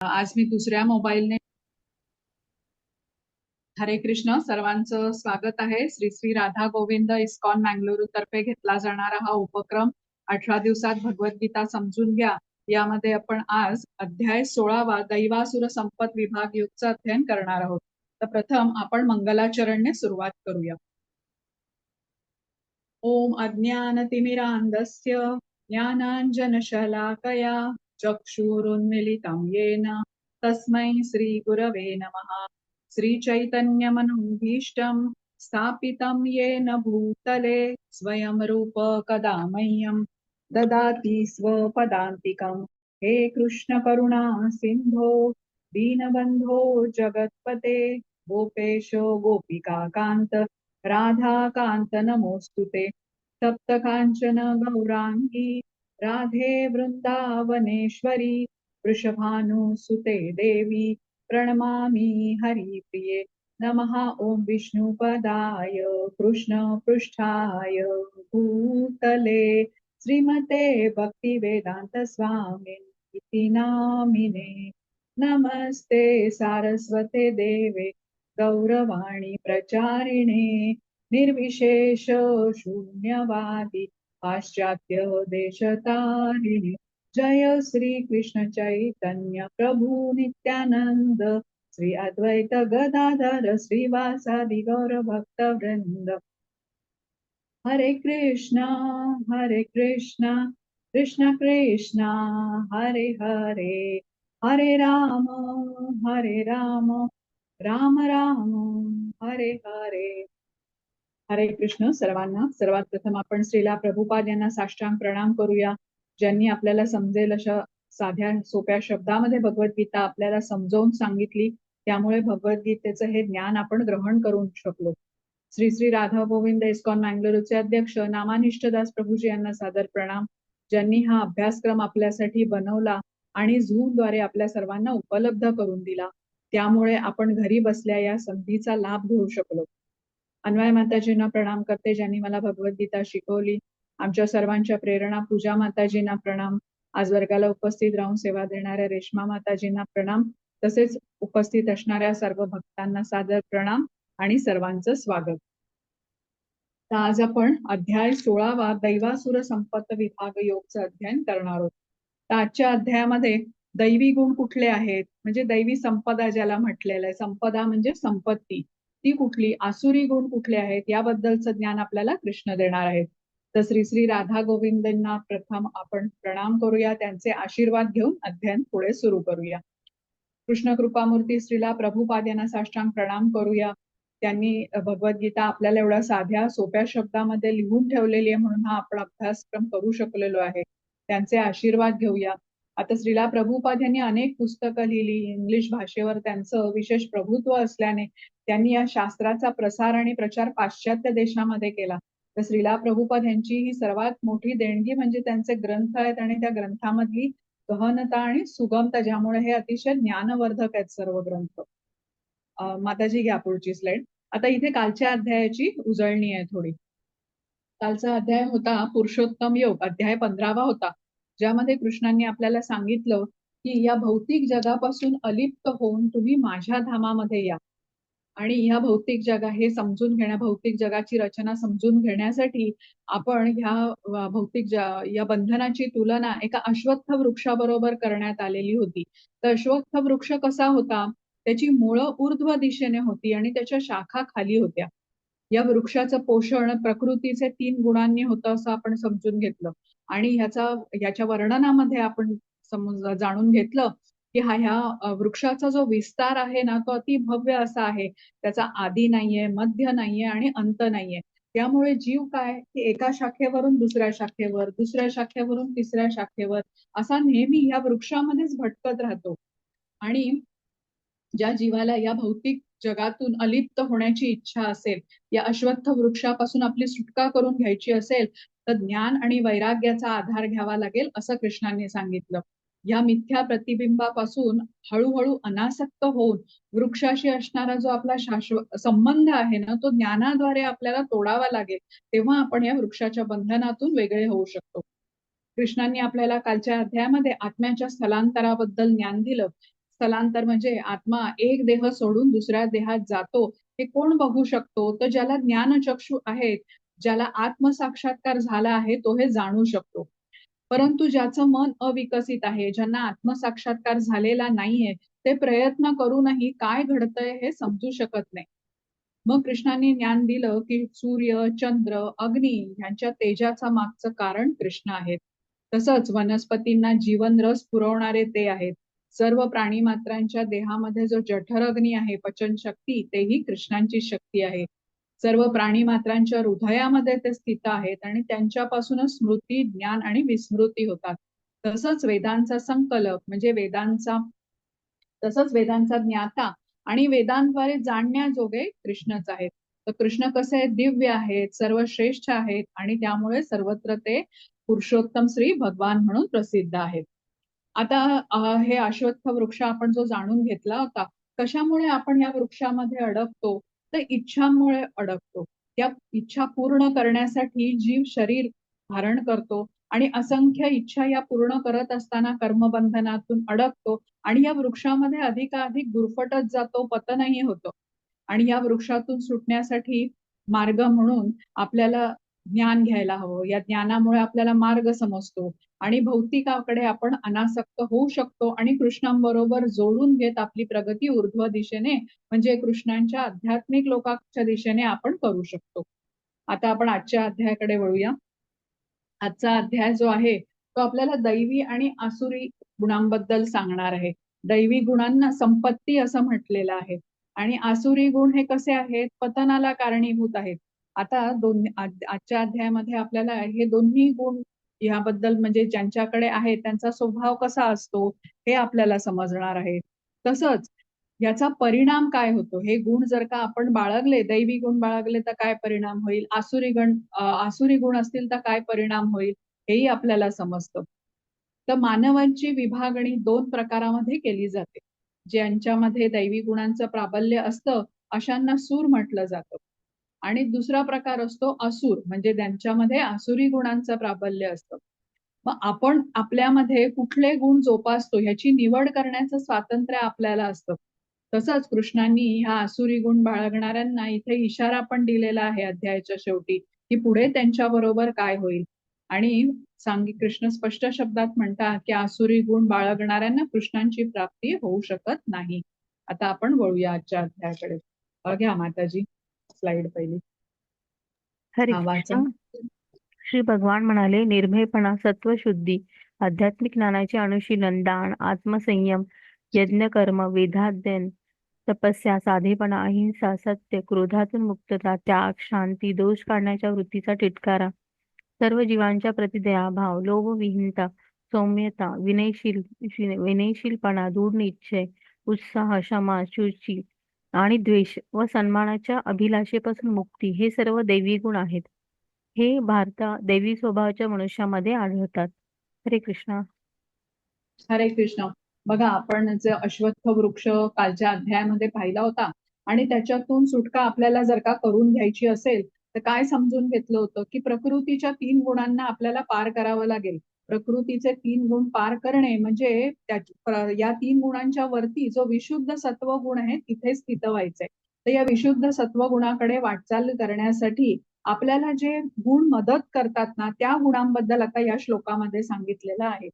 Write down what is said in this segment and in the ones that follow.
आज मी दुसऱ्या मोबाईलने हरे कृष्ण सर्वांचं स्वागत आहे. श्री श्री राधा गोविंद इस्कॉन मंगळुरू तर्फे घेतला जाणारा हा उपक्रम 18 दिवसात भगवद्गीता समजून घ्या यामध्ये आपण आज अध्याय 16वा दैवासुर संपत विभाग युगचं अध्ययन करणार आहोत. तर प्रथम आपण मंगलाचरणने सुरुवात करूया. ओम अज्ञानतिमिरान्धस्य ज्ञानाञ्जनशलाकया चक्षुरुन्मीलितं येन तस्मै श्रीगुरवे नमः. श्रीचैतन्यमनोभीष्टं स्थापितं येन भूतले स्वयं रूप कदा मह्यं ददाति स्वपदान्तिकं. हे कृष्ण करुणा सिन्धो दीनबन्धो जगत्पते गोपेशो गोपिका कान्त राधाकान्त नमोऽस्तुते. सप्त काञ्चन गौराङ्गी राधे वृन्दावनेश्वरी वृषभानुसुते देवी प्रणमामि हरिप्रिये. नमः. ओम विष्णुपदाय कृष्णपृष्ठाय भूतले श्रीमते भक्तिवेदान्त स्वामिनिति नामिने. नमस्ते सारस्वते देवे गौरवाणी प्रचारिणे निर्विशेष शून्यवादी पाश्चात्य देशतारिणे. जय श्री कृष्ण चैतन्य प्रभु नित्यानंद श्री अद्वैत गदाधर श्रीवासादि गौर भक्त वृंद. हरे कृष्णा कृष्ण कृष्णा हरे हरे हरे राम राम राम हरे हरे. हरे कृष्ण सर्वांना. सर्वात प्रथम आपण श्रीला प्रभुपाद यांना साष्टांग प्रणाम करूया, ज्यांनी आपल्याला समजेल अशा साध्या सोप्या शब्दामध्ये भगवद्गीता आपल्याला समजावून सांगितली. त्यामुळे भगवद्गीतेचं हे ज्ञान आपण ग्रहण करू शकलो. श्री श्री राधा गोविंद इस्कॉन मंगळुरूचे अध्यक्ष नामानिष्ठदास प्रभूजी यांना सादर प्रणाम, ज्यांनी हा अभ्यासक्रम आपल्यासाठी बनवला आणि झूमद्वारे आपल्या सर्वांना उपलब्ध करून दिला. त्यामुळे आपण घरी बसल्या या संधीचा लाभ घेऊ शकलो. अन्वय माताजींना प्रणाम करते, ज्यांनी मला भगवद्गीता शिकवली. आमच्या सर्वांच्या प्रेरणा पूजा माताजींना प्रणाम. आज वर्गाला उपस्थित राहून सेवा देणाऱ्या रेश्मा माताजींना प्रणाम. तसेच उपस्थित असणाऱ्या सर्व भक्तांना सादर प्रणाम आणि सर्वांचं स्वागत. तर आज आपण अध्याय 16वा दैवासुर संपत विभाग योगचं अध्ययन करणार आहोत. तर आजच्या अध्यायामध्ये दैवी गुण कुठले आहेत, म्हणजे दैवी संपदा ज्याला म्हटलेलं आहे, संपदा म्हणजे संपत्ती, ती कुठली, आसुरी गुण कुठले आहेत याबद्दलचं ज्ञान आपल्याला कृष्ण देणार आहेत. तर श्री श्री राधा गोविंदांना प्रथम आपण प्रणाम करूया, त्यांचे आशीर्वाद घेऊन अध्ययन पुढे सुरू करूया. कृष्ण कृपामूर्ती श्रीला प्रभुपाद यांना साष्टांग प्रणाम करूया. त्यांनी भगवद्गीता आपल्याला एवढ्या साध्या सोप्या शब्दामध्ये लिहून ठेवलेली आहे, म्हणून हा आपण अभ्यासक्रम करू शकलेलो आहे. त्यांचे आशीर्वाद घेऊया. आता श्रीला प्रभुपाद यांनी अनेक पुस्तकं लिहिली. इंग्लिश भाषेवर त्यांचं विशेष प्रभुत्व असल्याने त्यांनी या शास्त्राचा प्रसार आणि प्रचार पाश्चात्य देशामध्ये केला. तर श्रीला प्रभुपाद यांची ही सर्वात मोठी देणगी म्हणजे त्यांचे ग्रंथ आहेत आणि त्या ग्रंथामधली गहनता आणि सुगमता, ज्यामुळे हे अतिशय ज्ञानवर्धक आहेत सर्व ग्रंथ. माताजी घ्या पुढची स्लाइड. आता इथे कालच्या अध्यायाची उजळणी आहे थोडी. कालचा अध्याय होता पुरुषोत्तम योग, अध्याय 15वा होता, ज्यामध्ये कृष्णांनी आपल्याला सांगितलं की या भौतिक जगापासून अलिप्त होऊन तुम्ही माझ्या धामामध्ये या. आणि ह्या भौतिक जगा हे समजून भौतिक जगाची रचना समजून घेण्यासाठी आपण ह्या भौतिक या बंधनाची तुलना एका अश्वत्थ वृक्षाबरोबर करण्यात आलेली होती. तर अश्वत्थ वृक्ष कसा होता, त्याची मुळं ऊर्ध्व दिशेने होती आणि त्याच्या शाखा खाली होत्या. या वृक्षाचं पोषण प्रकृतीचे 3 गुणांनी होतं असं आपण समजून घेतलं. आणि ह्याच्या वर्णनामध्ये आपण जाणून घेतलं की ह्या वृक्षाचा जो विस्तार आहे ना, तो अति भव्य असा आहे. त्याचा आदी नाहीये, मध्य नाहीये आणि अंत नाहीये. त्यामुळे जीव काय की एका शाखेवरून दुसऱ्या शाखेवर, दुसऱ्या शाखेवरून तिसऱ्या शाखेवर असा नेहमी ह्या वृक्षामध्येच भटकत राहतो. आणि ज्या जीवाला या भौतिक जगातून अलिप्त होण्याची इच्छा असेल, या अश्वत्थ वृक्षापासून आपली सुटका करून घ्यायची असेल, तर ज्ञान आणि वैराग्याचा आधार घ्यावा लागेल असं कृष्णांनी सांगितलं. या मिथ्या प्रतिबिंबापासून हळूहळू अनासक्त होऊन वृक्षाशी असणारा जो आपला संबंध आहे ना, तो ज्ञानाद्वारे आपल्याला तोडावा लागेल. तेव्हा आपण या वृक्षाच्या बंधनातून वेगळे होऊ शकतो. कृष्णांनी आपल्याला कालच्या अध्यायामध्ये आत्म्याच्या स्थलांतराबद्दल ज्ञान दिलं. स्थलांतर म्हणजे आत्मा एक देह सोडून दुसऱ्या देहात जातो हे कोण बघू शकतो? तर ज्याला ज्ञानचक्षु आहेत, ज्याला आत्मसाक्षात्कार झाला आहे तो हे जाणू शकतो. परंतु ज्याचं मन अविकसित आहे, ज्यांना आत्मसाक्षात्कार झालेला नाहीये, ते प्रयत्न करूनही काय घडतंय हे समजू शकत नाही. मग कृष्णाने ज्ञान दिलं की सूर्य, चंद्र, अग्नी यांच्या तेजाचा मागचं कारण कृष्ण आहेत. तसंच वनस्पतींना जीवन रस पुरवणारे ते आहेत. सर्व प्राणी मात्रांच्या देहामध्ये जो जठर अग्नी आहे, पचन शक्ती, तेही कृष्णांची शक्ती आहे. सर्व प्राणी मात्रांच्या हृदयामध्ये ते स्थित आहेत आणि त्यांच्यापासूनच स्मृती, ज्ञान आणि विस्मृती होतात. तसंच वेदांचा संकल्प म्हणजे वेदांचा ज्ञाता आणि वेदांद्वारे जाणण्याजोगे कृष्णच आहेत. तर कृष्ण कसे आहेत? दिव्य आहेत, सर्वश्रेष्ठ आहेत आणि त्यामुळे सर्वत्र ते पुरुषोत्तम श्री भगवान म्हणून प्रसिद्ध आहेत. आता हे अश्वत्थ वृक्ष आपण जो जाणून घेतला होता, कशामुळे आपण या वृक्षामध्ये अडकतो? तर इच्छांमुळे अडकतो. त्या इच्छा पूर्ण करण्यासाठी जीव शरीर धारण करतो आणि असंख्य इच्छा या पूर्ण करत असताना कर्मबंधनातून अडकतो आणि या वृक्षामध्ये अधिकाधिक गुरफटत जातो, पतनही होतो. आणि या वृक्षातून सुटण्यासाठी मार्ग म्हणून आपल्याला ज्ञान घ्यायला हवं. या ज्ञानामुळे आपल्याला मार्ग समजतो आणि भौतिकाकडे आपण अनासक्त होऊ शकतो आणि कृष्णांबरोबर जोडून घेत आपली प्रगती ऊर्ध्व दिशेने म्हणजे कृष्णांच्या आध्यात्मिक लोकांच्या दिशेने आपण करू शकतो. आता आपण आजच्या अध्यायाकडे वळूया. आजचा अध्याय जो आहे तो आपल्याला दैवी आणि आसुरी गुणांबद्दल सांगणार आहे. दैवी गुणांना संपत्ती असं म्हटलेलं आहे आणि आसुरी गुण हे कसे आहेत? पतनाला कारणीभूत आहेत. आता आजच्या अध्यायामध्ये आपल्याला हे दोन्ही गुण याबद्दल म्हणजे ज्यांच्याकडे आहे त्यांचा स्वभाव कसा असतो हे आपल्याला समजणार आहे. तसंच याचा परिणाम काय होतो? हे गुण जर का आपण बाळगले, दैवी गुण बाळगले तर काय परिणाम होईल? आसुरी गुण असतील तर काय परिणाम होईल? हेही आपल्याला समजतं. तर मानवांची विभागणी 2 प्रकारामध्ये केली जाते. ज्यांच्यामध्ये दैवी गुणांचं प्राबल्य असतं अशांना सूर म्हटलं जातं. आणि दुसरा प्रकार असतो असुर म्हणजे त्यांच्यामध्ये आसुरी गुणांचं प्राबल्य असतं. मग आपण आपल्यामध्ये कुठले गुण जोपासतो ह्याची निवड करण्याचं स्वातंत्र्य आपल्याला असतं. तसंच कृष्णांनी ह्या आसुरी गुण बाळगणाऱ्यांना इथे इशारा पण दिलेला आहे अध्यायाच्या शेवटी की पुढे त्यांच्याबरोबर काय होईल. आणि कृष्ण स्पष्ट शब्दात म्हणतात की आसुरी गुण बाळगणाऱ्यांना कृष्णांची प्राप्ती होऊ शकत नाही. आता आपण वळूया आजच्या अध्यायाकडे. घ्या माताजी स्लाइड पहिली. हरे हा वाचा. कृष्ण. श्री भगवान म्हणाले, निर्भयपणा, सत्वशुद्धी, आध्यात्मिक ज्ञानाचे अनुशीलन, दान, आत्मसंयम, यज्ञकर्म, वेदाध्ययन, तपस्या, साधेपणा, अहिंसा, सत्य, क्रोधातून मुक्तता, त्याग, शांती, दोष काढण्याच्या वृत्तीचा तिटकारा, सर्व जीवांच्या प्रति दयाभाव, लोभविहीनता, सौम्यता, विनयशीलपणा, दृढ निश्चय, उत्साह, क्षमा, शुची आणि द्वेष व सन्मानाच्या अभिलाषेपासून मुक्ती हे सर्व दैवी गुण आहेत. हे दैवी स्वभावाच्या मनुष्यामध्ये आढळतात. हरे कृष्ण. हरे कृष्ण. बघा आपण जे अश्वत्थ वृक्ष कालच्या अध्यायामध्ये पाहिला होता आणि त्याच्यातून सुटका आपल्याला जर का करून घ्यायची असेल तर काय समजून घेतलं होतं की प्रकृतीच्या 3 गुणांना आपल्याला पार करावं लागेल. प्रकृतीचे 3 गुण पार करणे म्हणजे या 3 गुणांच्या वरती जो विशुद्ध सत्व गुण आहे तिथे स्थित व्हायचंय. तर या विशुद्ध सत्व गुणाकडे वाटचाल करण्यासाठी आपल्याला जे गुण मदत करतात ना त्या गुणांबद्दल आता या श्लोकामध्ये सांगितलेलं आहे.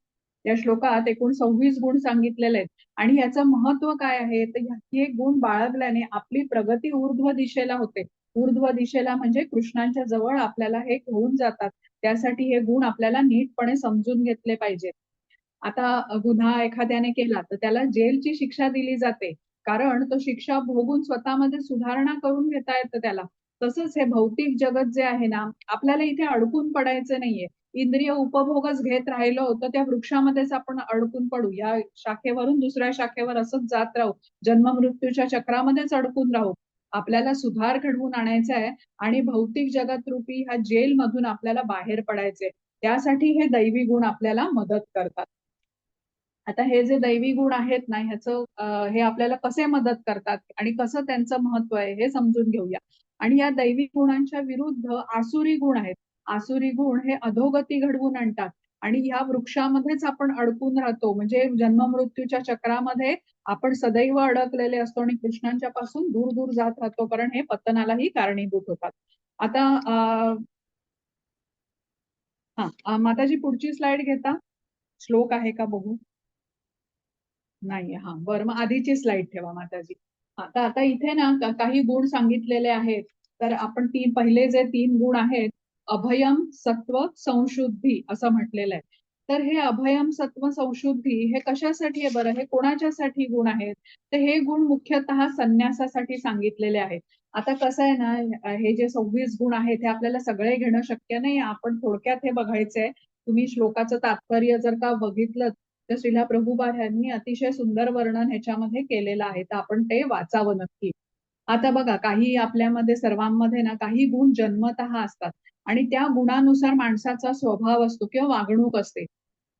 या श्लोकात एकूण 26 गुण सांगितलेले आहेत आणि याचं महत्व काय आहे तर हे गुण बाळगल्याने आपली प्रगती ऊर्ध्व दिशेला होते. ऊर्ध्व दिशेला म्हणजे कृष्णांच्या जवळ आपल्याला हे घेऊन जातात. त्यासाठी हे गुण आपल्याला नीटपणे समजून घेतले पाहिजेत. आता गुन्हा एखाद्याने केला तर त्याला जेलची शिक्षा दिली जाते कारण तो शिक्षा भोगून स्वतःमध्ये सुधारणा करून घेता येतं त्याला. तसंच हे भौतिक जगत जे आहे ना आपल्याला इथे अडकून पडायचं नाहीये. इंद्रिय उपभोगच घेत राहिलो तर त्या वृक्षामध्येच आपण अडकून पडू. या शाखेवरून दुसऱ्या शाखेवर असंच जात राहू. जन्म मृत्यूच्या चक्रामध्येच अडकून राहू. आपल्याला सुधार घडवून आणायचा आहे आणि भौतिक जगत रूपी ह्या जेल मधून आपल्याला बाहेर पडायचंय. त्यासाठी हे दैवी गुण आपल्याला मदत करतात. आता हे जे दैवी गुण आहेत ना ह्याचं हे आपल्याला कसे मदत करतात आणि कसं त्यांचं महत्व आहे हे समजून घेऊया. आणि या दैवी गुणांच्या विरुद्ध आसुरी गुण आहेत. आसुरी गुण हे अधोगती घडवून आणतात आणि ह्या वृक्षामध्येच आपण अडकून राहतो म्हणजे जन्म मृत्यूच्या चक्रामध्ये आपण सदैव अडकलेले असतो आणि कृष्णांच्या पासून दूर दूर जात राहतो, कारण हे पतनालाही कारणीभूत होतात. आता माताजी पुढची स्लाइड घेता. श्लोक आहे का बघू. नाहीये. हा बरं, मग आधीची स्लाइड ठेवा माताजी. तर आता इथे ना काही गुण सांगितलेले आहेत. तर आपण पहिले जे 3 गुण आहेत, अभयम, सत्व, संशुद्धी असं म्हटलेलं आहे. तर हे अभयम, सत्व, संशुद्धी हे कशासाठी आहे बरं, हे कोणाच्यासाठी गुण आहेत? तर हे गुण मुख्यतः संन्यासासाठी सांगितलेले आहेत. आता कसं आहे ना, हे जे 26 गुण आहेत हे आपल्याला सगळे घेणं शक्य नाही. आपण थोडक्यात हे बघायचंय. तुम्ही श्लोकाचं तात्पर्य जर का बघितलं तर श्रीला प्रभुपाद यांनी अतिशय सुंदर वर्णन ह्याच्यामध्ये केलेलं आहे, तर आपण ते वाचावं नक्की. आता बघा, काही आपल्यामध्ये सर्वांमध्ये ना काही गुण जन्मतः असतात आणि त्या गुणानुसार माणसाचा स्वभाव असतो किंवा वागणूक असते.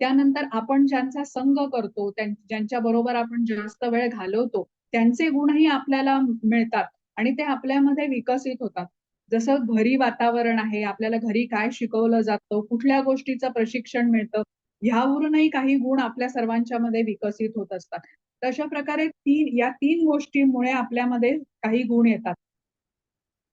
त्यानंतर आपण ज्यांचा संग करतो, ज्यांच्या बरोबर आपण जास्त वेळ घालवतो, त्यांचे गुणही आपल्याला मिळतात आणि ते आपल्यामध्ये विकसित होतात. जसं घरी वातावरण आहे, आपल्याला घरी काय शिकवलं जातं, कुठल्या गोष्टीचं प्रशिक्षण मिळतं, ह्यावरूनही काही गुण आपल्या सर्वांच्या मध्ये विकसित होत असतात. तशा प्रकारे या 3 गोष्टींमुळे आपल्यामध्ये काही गुण येतात.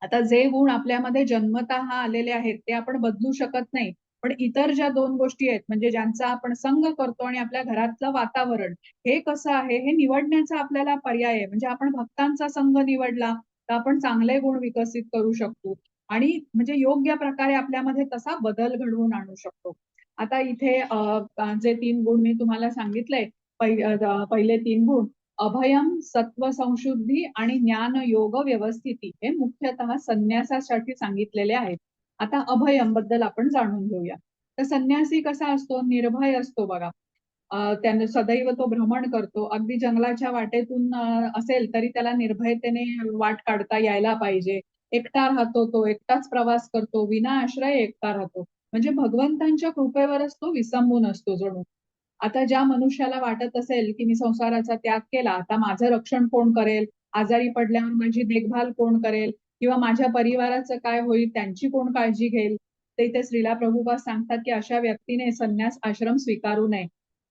आता जे गुण आपल्यामध्ये जन्मतः आलेले आहेत ते आपण बदलू शकत नाही. पण इतर ज्या 2 गोष्टी आहेत, म्हणजे ज्यांचा आपण संग करतो आणि आपल्या घरातलं वातावरण हे कसं आहे हे निवडण्याचा आपल्याला पर्याय आहे. म्हणजे आपण भक्तांचा संघ निवडला तर आपण चांगले गुण विकसित करू शकतो आणि म्हणजे योग्य प्रकारे आपल्यामध्ये तसा बदल घडवून आणू शकतो. आता इथे जे 3 गुण मी तुम्हाला सांगितले, पहिले 3 गुण अभयम, सत्व, संशुद्धी आणि ज्ञान, योग, व्यवस्थिती हे मुख्यतः संन्यासासाठी सांगितलेले आहेत. आता अभयम बद्दल आपण जाणून घेऊया. तर संन्यासी कसा असतो, निर्भय असतो बघा. त्याने सदैव तो भ्रमण करतो. अगदी जंगलाच्या वाटेतून असेल तरी त्याला निर्भयतेने वाट काढता यायला पाहिजे. एकटा राहतो, तो एकटाच प्रवास करतो, विना आश्रय एकटा राहतो. म्हणजे भगवंतांच्या कृपेवरच तो विसंबून असतो जणू. आता ज्या मनुष्याला वाटत असेल की मी संसाराचा त्याग केला, आता माझं रक्षण कोण करेल, आजारी पडल्यावर माझी देखभाल कोण करेल किंवा माझ्या परिवाराचं काय होईल, त्यांची कोण काळजी घेईल, ते इथे श्रीला प्रभुपाद सांगतात की अशा व्यक्तीने संन्यास आश्रम स्वीकारू नये.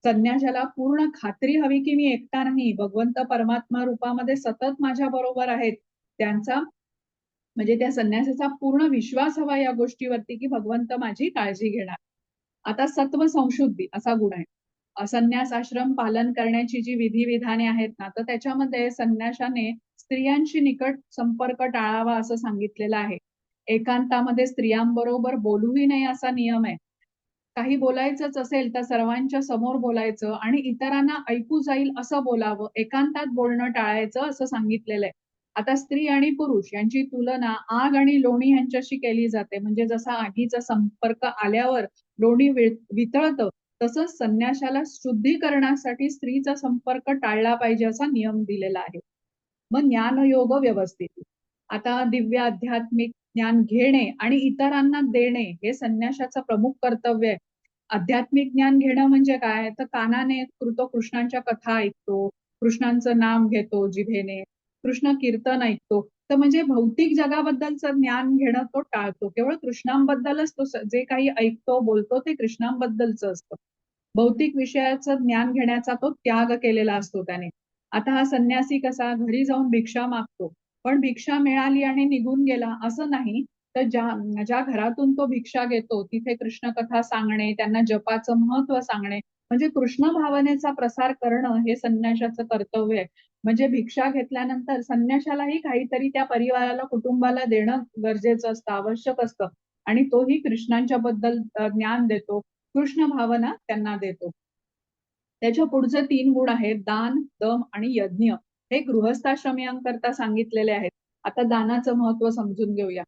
संन्यासाला पूर्ण खात्री हवी की मी एकटा नाही, भगवंत परमात्मा रूपामध्ये सतत माझ्या बरोबर आहेत. त्यांचा म्हणजे त्या संन्यासाचा पूर्ण विश्वास हवा या गोष्टीवरती की भगवंत माझी काळजी घेणार. आता सत्व संशुद्धी असा गुण आहे. संन्यास आश्रम पालन करण्याची जी विधिविधाने आहेत ना, तर त्याच्यामध्ये संन्याशाने स्त्रियांशी निकट संपर्क टाळावा असं सांगितलेलं आहे. एकांतामध्ये स्त्रियांबरोबर बोलूही नये असा नियम आहे. काही बोलायचंच असेल तर सर्वांच्या समोर बोलायचं आणि इतरांना ऐकू जाईल असं बोलावं, एकांतात बोलणं टाळायचं असं सांगितलेलं आहे. आता स्त्री आणि पुरुष यांची तुलना आग आणि लोणी यांच्याशी केली जाते. म्हणजे जसा आगीचा संपर्क आल्यावर लोणी वितळतं, तसंच संन्याशाला शुद्धीकरणासाठी स्त्रीचा संपर्क टाळला पाहिजे असा नियम दिलेला आहे. मग ज्ञानयोग व्यवस्थित. आता दिव्य आध्यात्मिक ज्ञान घेणे आणि इतरांना देणे हे संन्याशाचं प्रमुख कर्तव्य आहे. आध्यात्मिक ज्ञान घेणं म्हणजे काय, तर कानाने तो कृष्णांच्या कथा ऐकतो, कृष्णांचं नाम घेतो जिभेने, कृष्ण कीर्तन ऐकतो. तर म्हणजे भौतिक जगाबद्दलचं ज्ञान घेणं तो टाळतो. केवळ कृष्णांबद्दलच तो जे काही ऐकतो बोलतो ते कृष्णांबद्दलच असतं. भौतिक विषयाचं ज्ञान घेण्याचा तो त्याग केलेला असतो त्याने. आता हा संन्यासी कसा घरी जाऊन भिक्षा मागतो, पण भिक्षा मिळाली आणि निघून गेला असं नाही. तर ज्या ज्या घरातून तो भिक्षा घेतो तिथे कृष्ण कथा सांगणे, त्यांना जपाचं महत्व सांगणे, म्हणजे कृष्ण भावनेचा प्रसार करणं हे संन्याशाचं कर्तव्य आहे. म्हणजे भिक्षा घेतल्यानंतर संन्याशालाही काहीतरी त्या परिवाराला, कुटुंबाला देणं गरजेचं असतं, आवश्यक असतं आणि तोही कृष्णांच्या बद्दल ज्ञान देतो, कृष्ण भावना त्यांना देतो. त्याच्या पुढचे 3 गुण आहेत दान, दम आणि यज्ञ. हे गृहस्थाश्रमियांकरता सांगितलेले आहेत. आता दानाचं महत्व समजून घेऊया.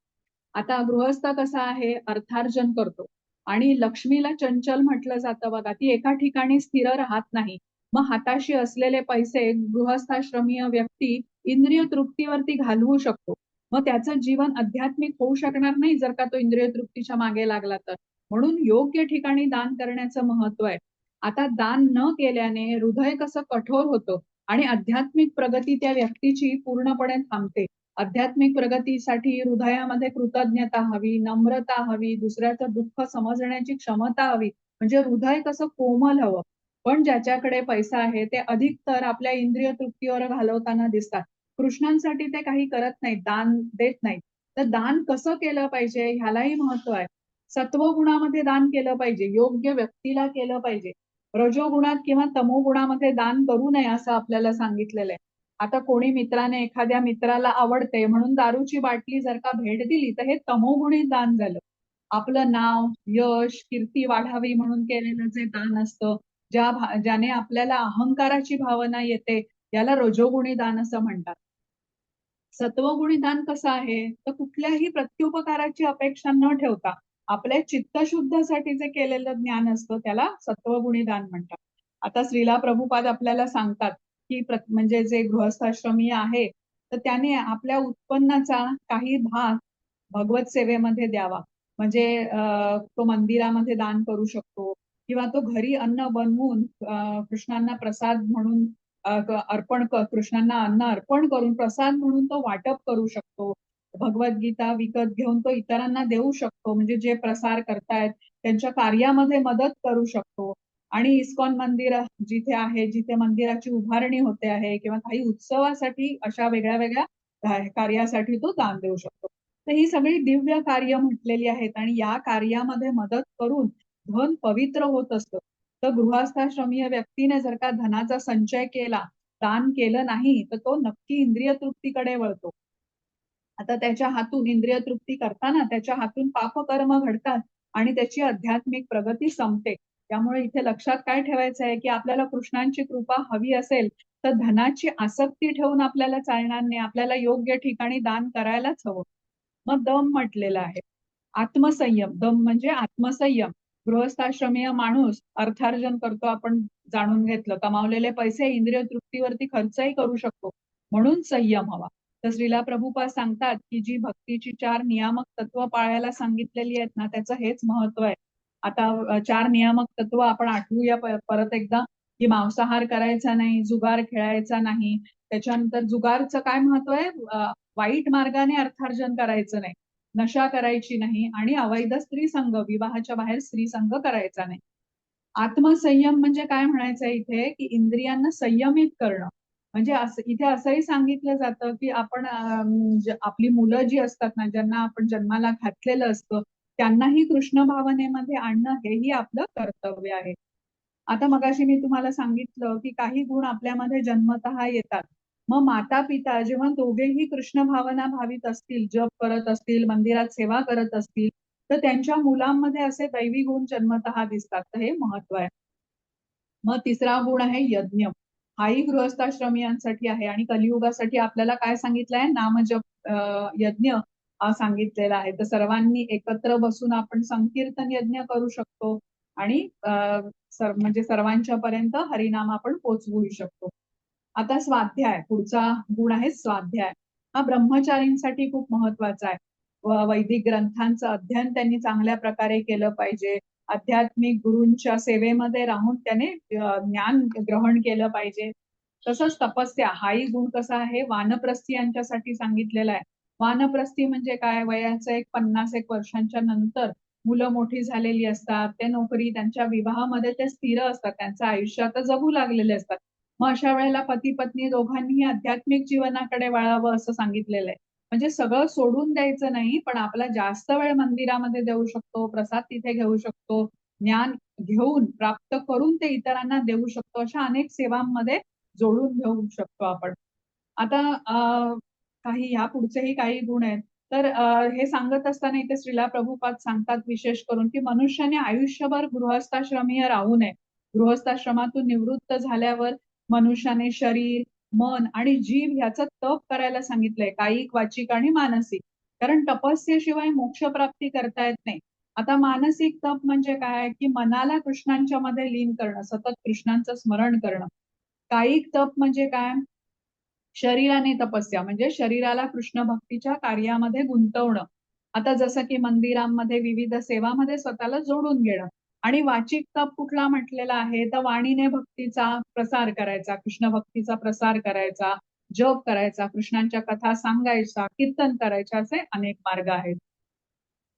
आता गृहस्थ कसा आहे, अर्थार्जन करतो आणि लक्ष्मीला चंचल म्हटलं जातं बघा, ती एका ठिकाणी स्थिर राहत नाही. मग हाताशी असलेले पैसे गृहस्थाश्रमीय व्यक्ती इंद्रिय तृप्तीवरती घालवू शकतो. मग त्याचं जीवन आध्यात्मिक होऊ शकणार नाही जर का तो इंद्रिय तृप्तीच्या मागे लागला तर. म्हणून योग्य ठिकाणी दान करण्याचं महत्व आहे. आता दान न केल्याने हृदय कसं कठोर होतं आणि आध्यात्मिक प्रगती त्या व्यक्तीची पूर्णपणे थांबते. आध्यात्मिक प्रगतीसाठी हृदयामध्ये कृतज्ञता हवी, नम्रता हवी, दुसऱ्याचं दुःख समजण्याची क्षमता हवी. म्हणजे हृदय कसं कोमल हवं. पण ज्याच्याकडे पैसा आहे ते अधिक तर आपल्या इंद्रिय तृप्तीवर घालवताना दिसतात. कृष्णांसाठी ते काही करत नाहीत, दान देत नाहीत. तर दान कसं केलं पाहिजे ह्यालाही महत्व आहे. सत्वगुणामध्ये दान केलं पाहिजे, योग्य व्यक्तीला केलं पाहिजे. रजोगुणात किंवा तमोगुणामध्ये दान करू नये असं आपल्याला सांगितलेलं आहे. आता कोणी मित्राने एखाद्या मित्राला आवडते म्हणून दारूची बाटली जर का भेट दिली तर हे तमोगुणी दान झालं. आपलं नाव, यश, कीर्ती वाढावी म्हणून केलेलं जे दान असतं, ज्याने आपल्याला अहंकाराची भावना येते, याला रजोगुणी दान असं म्हणतात. सत्वगुणी दान कसं आहे, तर कुठल्याही प्रत्युपकाराची अपेक्षा न ठेवता आपल्या चित्तशुद्धीसाठी जे केलेलं ज्ञान असतं त्याला सत्वगुणी दान म्हणतात. आता श्रीला प्रभुपाद आपल्याला सांगतात की म्हणजे जे गृहस्थाश्रमी आहे तर त्याने आपल्या उत्पन्नाचा काही भाग भगवत सेवेमध्ये द्यावा. म्हणजे तो मंदिरामध्ये दान करू शकतो किंवा तो घरी अन्न बनवून कृष्णांना प्रसाद म्हणून कृष्णांना अन्न अर्पण करून प्रसाद म्हणून तो वाटप करू शकतो. भगवद्गीता विकत घेऊन तो इतरांना देऊ शकतो. म्हणजे जे प्रसार करतायत त्यांच्या कार्यामध्ये मदत करू शकतो. आणि इस्कॉन मंदिर जिथे आहे, जिथे मंदिराची उभारणी होते आहे किंवा काही उत्सवासाठी अशा वेगळ्या वेगळ्या कार्यासाठी तो दान देऊ शकतो. तर ही सगळी दिव्य कार्य म्हटलेली आहेत आणि या कार्यामध्ये मदत करून धन पवित्र होत असतं. तर गृहस्थाश्रमीय व्यक्तीने जर का धनाचा संचय केला, दान केलं नाही तर तो नक्की इंद्रिय तृप्तीकडे वळतो. आता त्याच्या हातून इंद्रिय तृप्ती करताना त्याच्या हातून पापकर्म घडतात आणि त्याची आध्यात्मिक प्रगती संपते. त्यामुळे इथे लक्षात काय ठेवायचं आहे की आपल्याला कृष्णांची कृपा हवी असेल तर धनाची आसक्ती ठेवून आपल्याला चालणार नाही. आपल्याला योग्य ठिकाणी दान करायलाच हवं. मग दम म्हटलेला आहे. आत्मसंयम, दम म्हणजे आत्मसंयम. गृहस्थाश्रमीय माणूस अर्थार्जन करतो, आपण जाणून घेतलं. कमावलेले पैसे इंद्रिय तृप्तीवरती खर्चही करू शकतो, म्हणून संयम हवा. तर श्रीला प्रभुपाद सांगतात की जी भक्तीची 4 नियामक तत्व पाळायला सांगितलेली आहेत ना, त्याचं हेच महत्व आहे. आता 4 नियामक तत्व आपण आठवूया परत एकदा, की मांसाहार करायचा नाही, जुगार खेळायचा नाही. त्याच्यानंतर जुगारचं काय महत्व आहे, वाईट मार्गाने अर्थार्जन करायचं नाही, नशा करायची नाही आणि अवैध स्त्री संघ, विवाहाच्या बाहेर स्त्री संघ करायचा नाही. आत्मसंयम म्हणजे काय म्हणायचं इथे, की इंद्रियांना संयमित करणं. म्हणजे असं इथे असंही सांगितलं जातं की आपण आपली मुलं जी असतात ना, ज्यांना आपण जन्माला घातलेलं असतं त्यांनाही कृष्ण भावनेमध्ये आणणं हेही आपलं कर्तव्य आहे. आता मगाशी मी तुम्हाला सांगितलं की काही गुण आपल्यामध्ये जन्मतः येतात. मग माता पिता जेव्हा दोघेही कृष्ण भावना भावित असतील, जप करत असतील, मंदिरात सेवा करत असतील, तर त्यांच्या मुलांमध्ये असे दैवी गुण जन्मतः दिसतात. तर हे महत्व आहे. मग तिसरा गुण आहे यज्ञ. हाही गृहस्थाश्रमीयांसाठी आहे आणि कलियुगासाठी आपल्याला काय सांगितलंय, नामजप यज्ञ सांगितलेला आहे. तर सर्वांनी एकत्र बसून आपण संकीर्तन यज्ञ करू शकतो आणि म्हणजे सर्वांच्या पर्यंत हरिनाम आपण पोचवू शकतो. आता स्वाध्याय, पुढचा गुण आहे स्वाध्याय. हा ब्रह्मचारींसाठी खूप महत्वाचा आहे. वैदिक ग्रंथांचं अध्ययन त्यांनी चांगल्या प्रकारे केलं पाहिजे. आध्यात्मिक गुरूंच्या सेवेमध्ये राहून त्याने ज्ञान ग्रहण केलं पाहिजे. तसंच तपस्या हाही गुण कसा आहे, वानप्रस्थी यांच्यासाठी सांगितलेला आहे. वानप्रस्थी म्हणजे काय, वयाचं 50-1 वर्षांच्या नंतर मुलं मोठी झालेली असतात, ते नोकरी त्यांच्या विवाहामध्ये ते स्थिर असतात, त्यांचं आयुष्य आता जगू लागलेले असतात. मग अशा वेळेला पती पत्नी दोघांनीही आध्यात्मिक जीवनाकडे वळावं असं सांगितलेलं आहे. म्हणजे सगळं सोडून द्यायचं नाही, पण आपला जास्त वेळ मंदिरामध्ये देऊ शकतो, प्रसाद तिथे घेऊ शकतो, ज्ञान घेऊन प्राप्त करून ते इतरांना देऊ शकतो, अशा अनेक सेवांमध्ये जोडून घेऊ शकतो आपण. आता काही ह्या पुढचेही काही गुण आहेत. तर हे सांगत असताना इथे श्रीला प्रभुपाद सांगतात विशेष करून की मनुष्याने आयुष्यभर गृहस्थाश्रमीय राहू नये. गृहस्थाश्रमातून निवृत्त झाल्यावर मनुष्याने शरीर, मन आणि जीभ ह्याचं तप करायला सांगितलंय, कायिक, वाचिक आणि मानसिक. कारण तपस्येशिवाय मोक्ष प्राप्ती करता येत नाही. आता मानसिक तप म्हणजे काय, की मनाला कृष्णांच्या मध्ये लीन करणं, सतत कृष्णांचं स्मरण करणं. कायिक तप म्हणजे काय, शरीराने तपस्या म्हणजे शरीराला कृष्ण भक्तीच्या कार्यामध्ये गुंतवणं. आता जसं की मंदिरांमध्ये विविध सेवामध्ये स्वतःला जोडून घेणं. आणि वाचिक तप कुठला म्हटलेला आहे, तर वाणीने भक्तीचा प्रसार करायचा, कृष्ण भक्तीचा प्रसार करायचा, जप करायचा, कृष्णांच्या कथा सांगायचा, कीर्तन करायचे, असे अनेक मार्ग आहेत.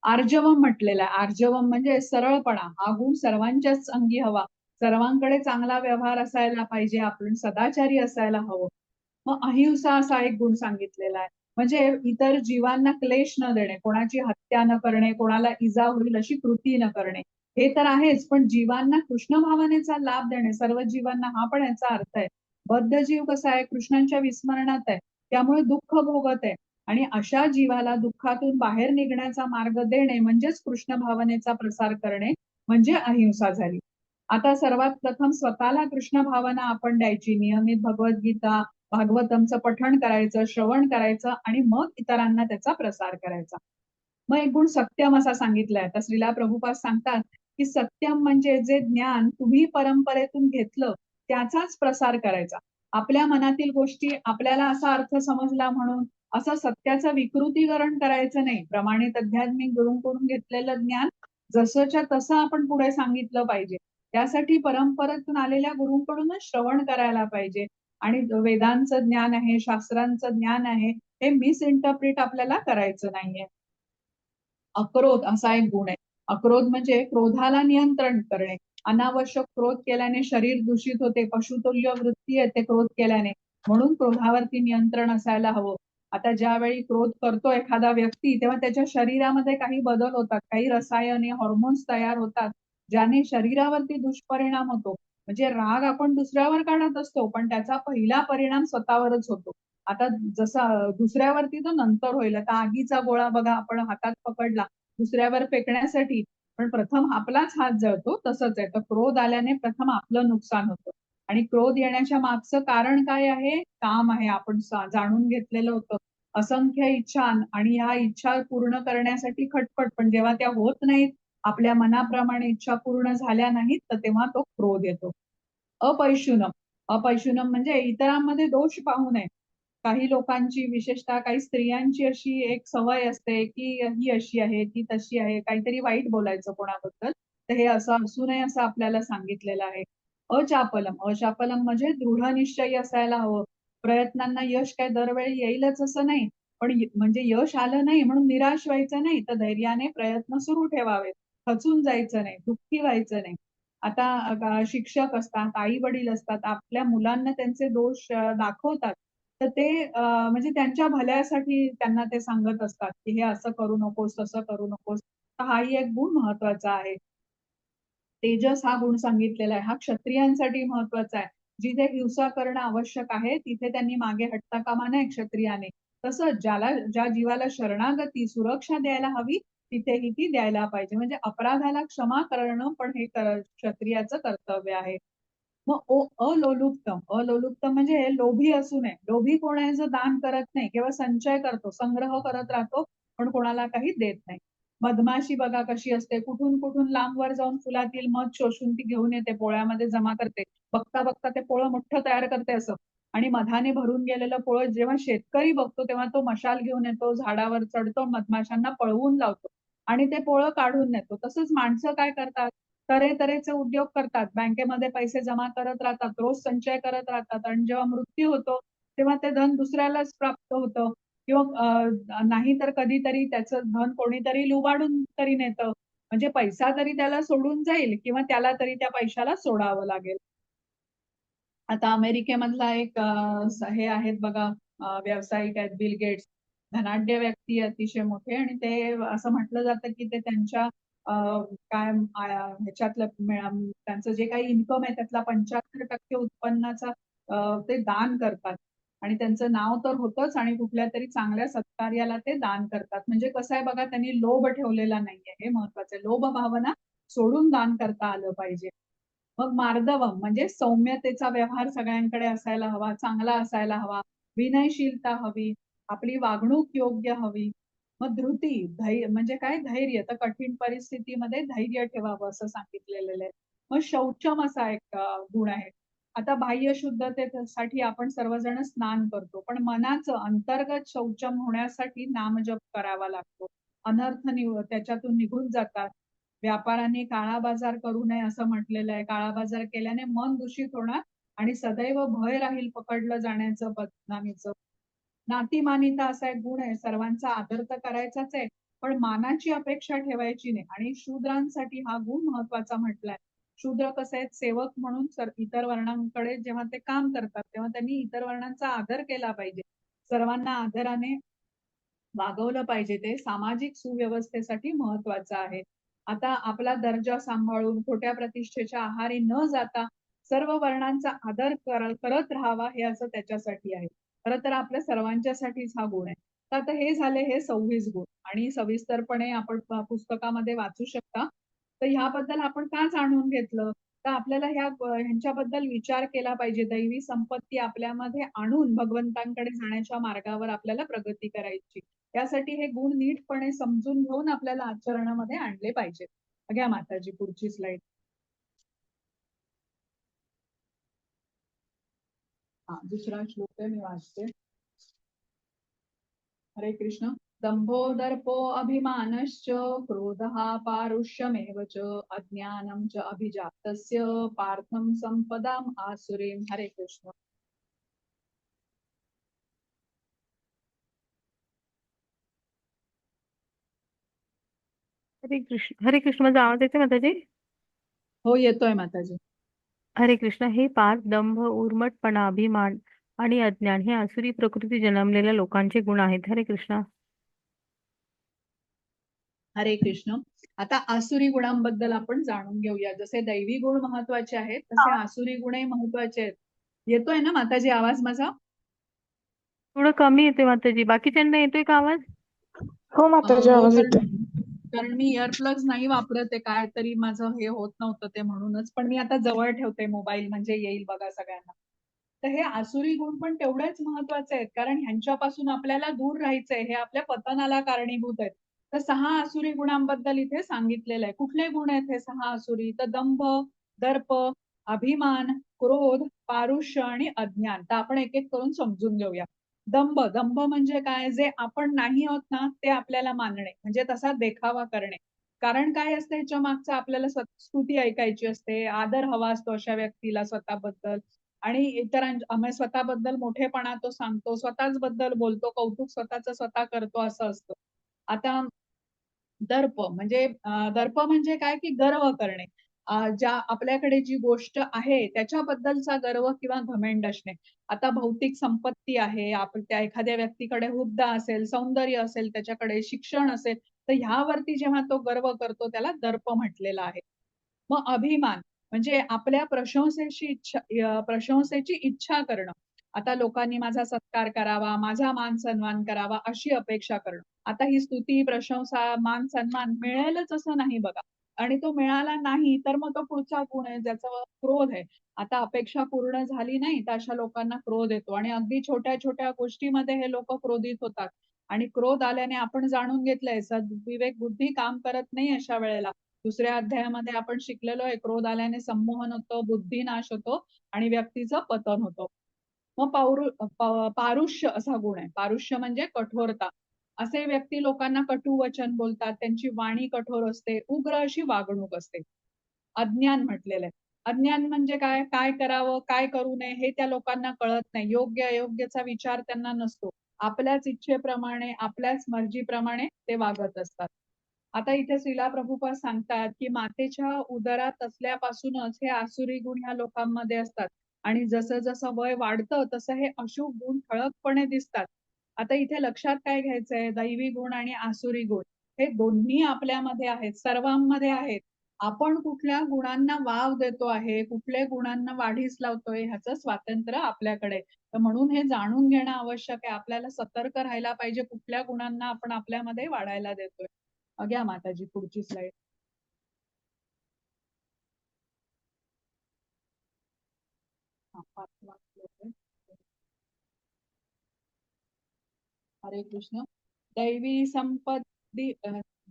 आर्जवम म्हटलेला आहे. आर्जवम म्हणजे सरळपणा. हा गुण सर्वांच्याच अंगी हवा. सर्वांकडे चांगला व्यवहार असायला पाहिजे, आपण सदाचारी असायला हवं. मग अहिंसा असा एक गुण सांगितलेला आहे. म्हणजे इतर जीवांना क्लेश न देणे, कोणाची हत्या न करणे, कोणाला इजा होईल अशी कृती न करणे, हे तर आहेच. पण जीवांना कृष्ण भावनेचा लाभ देणे, सर्व जीवांना, हा पण याचा अर्थ आहे. बद्ध जीव कसा आहे, कृष्णांच्या विस्मरणात आहे, त्यामुळे दुःख भोगत आहे. आणि अशा जीवाला दुःखातून बाहेर निघण्याचा मार्ग देणे म्हणजेच कृष्ण भावनेचा प्रसार करणे, म्हणजे अहिंसा झाली. आता सर्वात प्रथम स्वतःला कृष्ण भावना आपण द्यायची. नियमित भगवद्गीता, भागवतमचं पठण करायचं, श्रवण करायचं आणि मग इतरांना त्याचा प्रसार करायचा. मग एक गुण सत्यम असा सांगितलाय. तर श्रीला प्रभुपाद सांगतात की सत्यम म्हणजे जे ज्ञान तुम्ही परंपरेतून घेतलं त्याचाच प्रसार करायचा. आपल्या मनातील गोष्टी आपल्याला असा अर्थ समजला म्हणून असं सत्याचं विकृतीकरण करायचं नाही. प्रमाणित आध्यात्मिक गुरूंकडून घेतलेलं ज्ञान जसंच्या तसं आपण पुढे सांगितलं पाहिजे. त्यासाठी परंपरेतून आलेल्या गुरूंकडूनच श्रवण करायला पाहिजे. आणि वेदांचं ज्ञान आहे, शास्त्रांचं ज्ञान आहे, हे मिसइंटरप्रिट आपल्याला करायचं नाहीये. अक्रोध असा एक गुण आहे. अक्रोध म्हणजे क्रोधाला नियंत्रण करणे. अनावश्यक क्रोध केल्याने शरीर दूषित होते, पशुतुल्य वृत्ती येते क्रोध केल्याने, म्हणून क्रोधावरती नियंत्रण असायला हवं. आता ज्यावेळी क्रोध करतो एखादा व्यक्ती, तेव्हा त्याच्या शरीरामध्ये काही बदल होतात, काही रसायने, हॉर्मोन्स तयार होतात, ज्याने शरीरावरती दुष्परिणाम होतो. म्हणजे राग आपण दुसऱ्यावर काढत असतो, पण त्याचा पहिला परिणाम स्वतःवरच होतो. आता जसा दुसऱ्यावरती तो नंतर होईल. आता आगीचा गोळा बघा, आपण हातात पकडला दुसऱ्यावर फेकण्यासाठी, पण प्रथम आपलाच हात जळतो. तसंच आहे. तर क्रोध आल्याने प्रथम आपलं नुकसान होतं. आणि क्रोध येण्याच्या मागचं कारण काय आहे? काम आहे. आपण जाणून घेतलेलं होतं. असंख्य इच्छा आणि ह्या इच्छा पूर्ण करण्यासाठी खटपट, पण जेव्हा त्या होत नाहीत, आपल्या मनाप्रमाणे इच्छा पूर्ण झाल्या नाहीत, तर तेव्हा तो क्रोध येतो. अपैशुनम. अपैशुनम म्हणजे इतरांमध्ये दोष पाहू नये. काही लोकांची, विशेषतः काही स्त्रियांची अशी एक सवय असते की ही अशी आहे, ती तशी आहे, काहीतरी वाईट बोलायचं कोणाबद्दल. तर हे असं असू नये असं आपल्याला सांगितलेलं आहे. अचापलम. अचापलम म्हणजे दृढ निश्चयी असायला हवं. प्रयत्नांना यश काय दरवेळी येईलच असं नाही, पण म्हणजे यश आलं नाही म्हणून निराश व्हायचं नाही, तर धैर्याने प्रयत्न सुरू ठेवावेत. खचून जायचं नाही, दुःखी व्हायचं नाही. आता शिक्षक असतात, आई वडील असतात, आपल्या मुलांना त्यांचे दोष दाखवतात, तर ते म्हणजे त्यांच्या भल्यासाठी त्यांना ते सांगत असतात की हे असं करू नकोस, तसं करू नकोस. तर हाही एक गुण महत्वाचा आहे. तेजस हा गुण सांगितलेला आहे, हा क्षत्रियांसाठी महत्वाचा आहे. जिथे हिंसा करणं आवश्यक आहे, तिथे त्यांनी मागे हटता कामा नये क्षत्रियाने. तसंच ज्या जीवाला शरणागती, सुरक्षा द्यायला हवी, तिथेही ती द्यायला पाहिजे. म्हणजे अपराधाला क्षमा करणं पण हे क्षत्रियाचं कर्तव्य आहे. मग अलोलुप्तम. अलोलुप्तम म्हणजे लोभी असू नये. लोभी कोण आहे? जो दान करत नाही, केवळ संचय करतो, संग्रह करत राहतो, पण कोणाला काही देत नाही. मधमाशी बघा कशी असते, कुठून कुठून लांबवर जाऊन फुलातील मध शोषून ती घेऊन येते, पोळ्यामध्ये जमा करते. बघता बघता ते पोळं मोठं तयार करते असं. आणि मधाने भरून गेलेलं पोळं जेव्हा शेतकरी बघतो, तेव्हा तो मशाल घेऊन येतो, झाडावर चढतो, मधमाशांना पळवून लावतो आणि ते पोळं काढून नेतो. तसंच माणसं काय करतात? तऱ्हेतऱ्हेचे उद्योग करतात, बँकेमध्ये पैसे जमा करत राहतात, रोज संचय करत राहतात, आणि जेव्हा मृत्यू होतो तेव्हा ते धन दुसऱ्यालाच प्राप्त होतं. किंवा नाही तर कधीतरी त्याचं धन कोणीतरी लुबाडून तरी नेतं. म्हणजे पैसा तरी त्याला सोडून जाईल किंवा त्याला तरी त्या पैशाला सोडावं लागेल. आता अमेरिकेमधला एक हे आहेत बघा, व्यावसायिक आहेत, बिल गेट्स. धनाढ्य व्यक्ती अतिशय मोठे, आणि ते असं म्हटलं जातं की ते त्यांच्या काय ह्याच्यातलं त्यांचं जे काही इन्कम आहे त्यातला 75% उत्पन्नाचा ते दान करतात. आणि त्यांचं नाव तर होतच, आणि कुठल्या तरी चांगल्या सत्कार्याला ते दान करतात. म्हणजे कसं आहे बघा, त्यांनी लोभ ठेवलेला नाहीये, हे महत्वाचं आहे. लोभ भावना सोडून दान करता आलं पाहिजे. मग मार्दवम म्हणजे सौम्यतेचा व्यवहार सगळ्यांकडे असायला हवा, चांगला असायला हवा, विनयशीलता हवी, आपली वागणूक योग्य हवी. मग धृती, धैर्य म्हणजे काय? धैर्य. तर कठीण परिस्थितीमध्ये धैर्य ठेवावं असं सांगितलेलं आहे. मग शौचम असा एक गुण आहे. आता बाह्य शुद्धतेसाठी आपण सर्वजण स्नान करतो, पण मनाचं अंतर्गत शौचम होण्यासाठी नामजप करावा लागतो. अनर्थ त्याच्यातून निघून जातात. व्यापाराने काळा बाजार करू नये असं म्हटलेलं आहे. काळा बाजार केल्याने मन दूषित होणार आणि सदैव भय राहील पकडलं जाण्याचं, बदनामीचं. नातीमानिता असा एक गुण आहे. सर्वांचा आदर तर करायचाच आहे, पण मानाची अपेक्षा ठेवायची नाही. आणि शूद्रांसाठी हा गुण महत्वाचा म्हटलाय. शूद्र कसे आहेत, सेवक म्हणून इतर वर्णांकडे जेव्हा ते काम करतात तेव्हा त्यांनी इतर वर्णांचा आदर केला पाहिजे. सर्वांना आदराने वागवलं पाहिजे. ते सामाजिक सुव्यवस्थेसाठी महत्वाचं आहे. आता आपला दर्जा सांभाळून खोट्या प्रतिष्ठेच्या आहारी न जाता सर्व वर्णांचा आदर करत राहावा हे असं त्याच्यासाठी आहे. खरं तर आपल्या सर्वांच्यासाठीच हा गुण आहे. तर आता हे झाले हे 26 गुण आणि सविस्तरपणे आपण पुस्तकामध्ये वाचू शकता. तर ह्याबद्दल आपण का जाणून घेतलं? तर आपल्याला ह्यांच्याबद्दल विचार केला पाहिजे. दैवी संपत्ती आपल्यामध्ये आणून भगवंतांकडे जाण्याच्या मार्गावर आपल्याला प्रगती करायची. त्यासाठी हे गुण नीटपणे समजून घेऊन आपल्याला आचरणामध्ये आणले पाहिजेत. घ्या माताजी पुढची स्लाइड. हा दुसरा श्लोक आहे, मी वाचते. हरे कृष्ण. दंभो दर्पो अभिमानश्च क्रोधः पारुष्यमेव च अज्ञानं च अभिजातस्य पार्थं संपदाम् आसुरीं. हरे कृष्ण. हरे कृष्ण. हरे कृष्ण. माझा आवाज येते माताजी? हो येतोय माताजी. हरे कृष्ण. हे पार्थ, दंभ, उर्मटपणा, अभिमान आणि अज्ञान हे आसुरी प्रकृती जन्मलेल्या लोकांचे गुण आहेत. हरे कृष्ण. हरे कृष्ण. आता आसुरी गुणांबद्दल आपण जाणून घेऊया. जसे दैवी गुण महत्वाचे आहेत तसे आसुरी गुणही महत्वाचे आहेत. येतोय ना माताजी आवाज माझा? थोडं कमी येते माताजी. बाकीच्यांना येतोय का आवाज? हो माताजी, हो, आवाज येतो. कारण मी इयरप्लग्स नाही वापरत आहे, काय तरी माझं हे होत नव्हतं ते म्हणूनच. पण मी आता जवळ ठेवते मोबाईल म्हणजे येईल बघा सगळ्यांना. तर हे आसुरी गुण पण तेवढेच महत्वाचे आहेत, कारण ह्यांच्यापासून आपल्याला दूर राहायचंय. हे आपल्या पतनाला कारणीभूत आहेत. तर 6 आसुरी गुणांबद्दल इथे सांगितलेलं आहे. कुठले गुण आहेत हे 6 आसुरी? तर दंभ, दर्प, अभिमान, क्रोध, पारुष्य आणि अज्ञान. तर आपण एक एक करून समजून घेऊया. दंभ. दंभ म्हणजे काय? जे आपण नाही आहोत ना ते आपल्याला मानणे, म्हणजे तसा देखावा करणे. कारण काय असतं ह्याच्या मागचं? आपल्याला स्तुती ऐकायची असते, आदर हवा असतो अशा व्यक्तीला स्वतःबद्दल, आणि म्हणजे स्वतःबद्दल मोठेपणा तो सांगतो, स्वतःच बद्दल बोलतो, कौतुक स्वतःच स्वतः करतो असं असतं. आता दर्प म्हणजे काय? की गर्व करणे. ज्या आपल्याकडे जी गोष्ट आहे त्याच्याबद्दलचा गर्व किंवा घमेंड असणे. आता भौतिक संपत्ती आहे, आपण त्या एखाद्या व्यक्तीकडे हुद्दा असेल, सौंदर्य असेल, त्याच्याकडे शिक्षण असेल, तर ह्यावरती जेव्हा तो गर्व करतो त्याला दर्प म्हटलेलं आहे. मग अभिमान म्हणजे आपल्या प्रशंसेची इच्छा करणं. आता लोकांनी माझा सत्कार करावा, माझा मान सन्मान करावा अशी अपेक्षा करणं. आता ही स्तुती, प्रशंसा, मान सन्मान मिळेलच असं नाही बघा. आणि तो मिळाला नाही तर मग तो पुढचा गुण आहे ज्याचा क्रोध आहे. आता अपेक्षा पूर्ण झाली नाही तर अशा लोकांना क्रोध येतो आणि अगदी छोट्या छोट्या गोष्टीमध्ये हे लोक क्रोधित होतात. आणि क्रोध आल्याने आपण जाणून घेतलंय सद्विवेक बुद्धी काम करत नाही अशा वेळेला. दुसऱ्या अध्यायामध्ये आपण शिकलेलो आहे, क्रोध आल्याने संमोहन होतं, बुद्धी नाश होतो आणि व्यक्तीचं पतन होतं. मग पारुष्य असा गुण आहे. पारुष्य म्हणजे कठोरता. असे व्यक्ती लोकांना कटू वचन बोलतात, त्यांची वाणी कठोर असते, उग्र अशी वागणूक असते. अज्ञान म्हटलेलं आहे. अज्ञान म्हणजे काय? काय करावं, काय करू नये हे त्या लोकांना कळत नाही. योग्य अयोग्यचा विचार त्यांना नसतो. आपल्याच इच्छेप्रमाणे, आपल्याच मर्जीप्रमाणे ते वागत असतात. आता इथे श्रीला प्रभुपाद सांगतात, की मातेच्या उदरात असल्यापासूनच हे आसुरी गुण ह्या लोकांमध्ये असतात. आणि जसं जसं वय वाढतं तसं हे अशुभ गुण ठळकपणे दिसतात. आता इथे लक्षात काय घ्यायचंय? दैवी गुण आणि आसुरी गुण हे दोन्ही आपल्यामध्ये आहेत, सर्वांमध्ये आहेत. आपण कुठल्या गुणांना वाव देतो आहे, कुठल्या गुणांना वाढीस लावतोय ह्याचं स्वातंत्र्य आपल्याकडे. तर म्हणून हे जाणून घेणं आवश्यक आहे. आपल्याला सतर्क राहायला पाहिजे कुठल्या गुणांना आपण आपल्यामध्ये वाढायला देतोय. घ्या माताजी पुढची स्लाइड. हरे कृष्ण. दैवी संपत्ती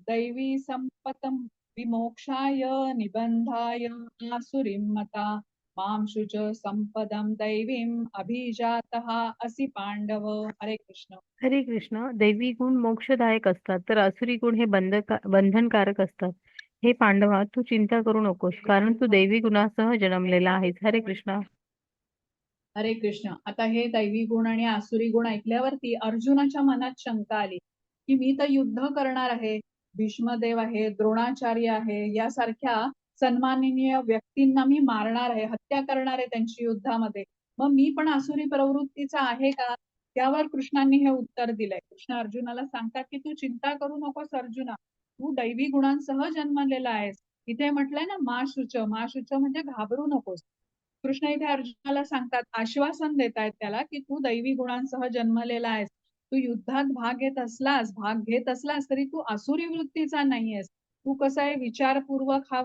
दैवी संपतम विमोक्षाय निबंधाय आसुरीं मता मां शुच संपदम दैवीम अभिजातः असि पांडव. हरे कृष्ण. हरे कृष्ण. दैवी गुण मोक्षदायक असतात तर आसुरी गुण हे बंधनकारक असतात. हे पांडवा, तू चिंता करू नकोस, कारण तू दैवी गुणासह जन्मलेला आहेस. हरे कृष्ण. हरे कृष्ण. आता हे दैवी गुण आणि आसुरी गुण ऐकल्यावरती अर्जुनाच्या मनात शंका आली, की मी तर युद्ध करणार आहे, भीष्मदेव आहे, द्रोणाचार्य आहे, यासारख्या सन्माननीय व्यक्तींना मी मारणार आहे, हत्या करणार आहे त्यांची युद्धामध्ये. मग मी पण आसुरी प्रवृत्तीचा आहे का? त्यावर कृष्णांनी हे उत्तर दिलंय. कृष्ण अर्जुनाला सांगतात की तू चिंता करू नकोस अर्जुना, तू दैवी गुणांसह जन्मलेला आहेस. इथे म्हटलंय ना मा शुच म्हणजे घाबरू नकोस. कृष्ण इथे अर्जुनाला सांगतात, आश्वासन देतायत त्याला की तू दैवी गुणांसह जन्मलेला आहेस. तू युद्धात भाग घेत असलास तरी तू आसुरी वृत्तीचा नाहीयेस. तू कसं आहे विचारपूर्वक हा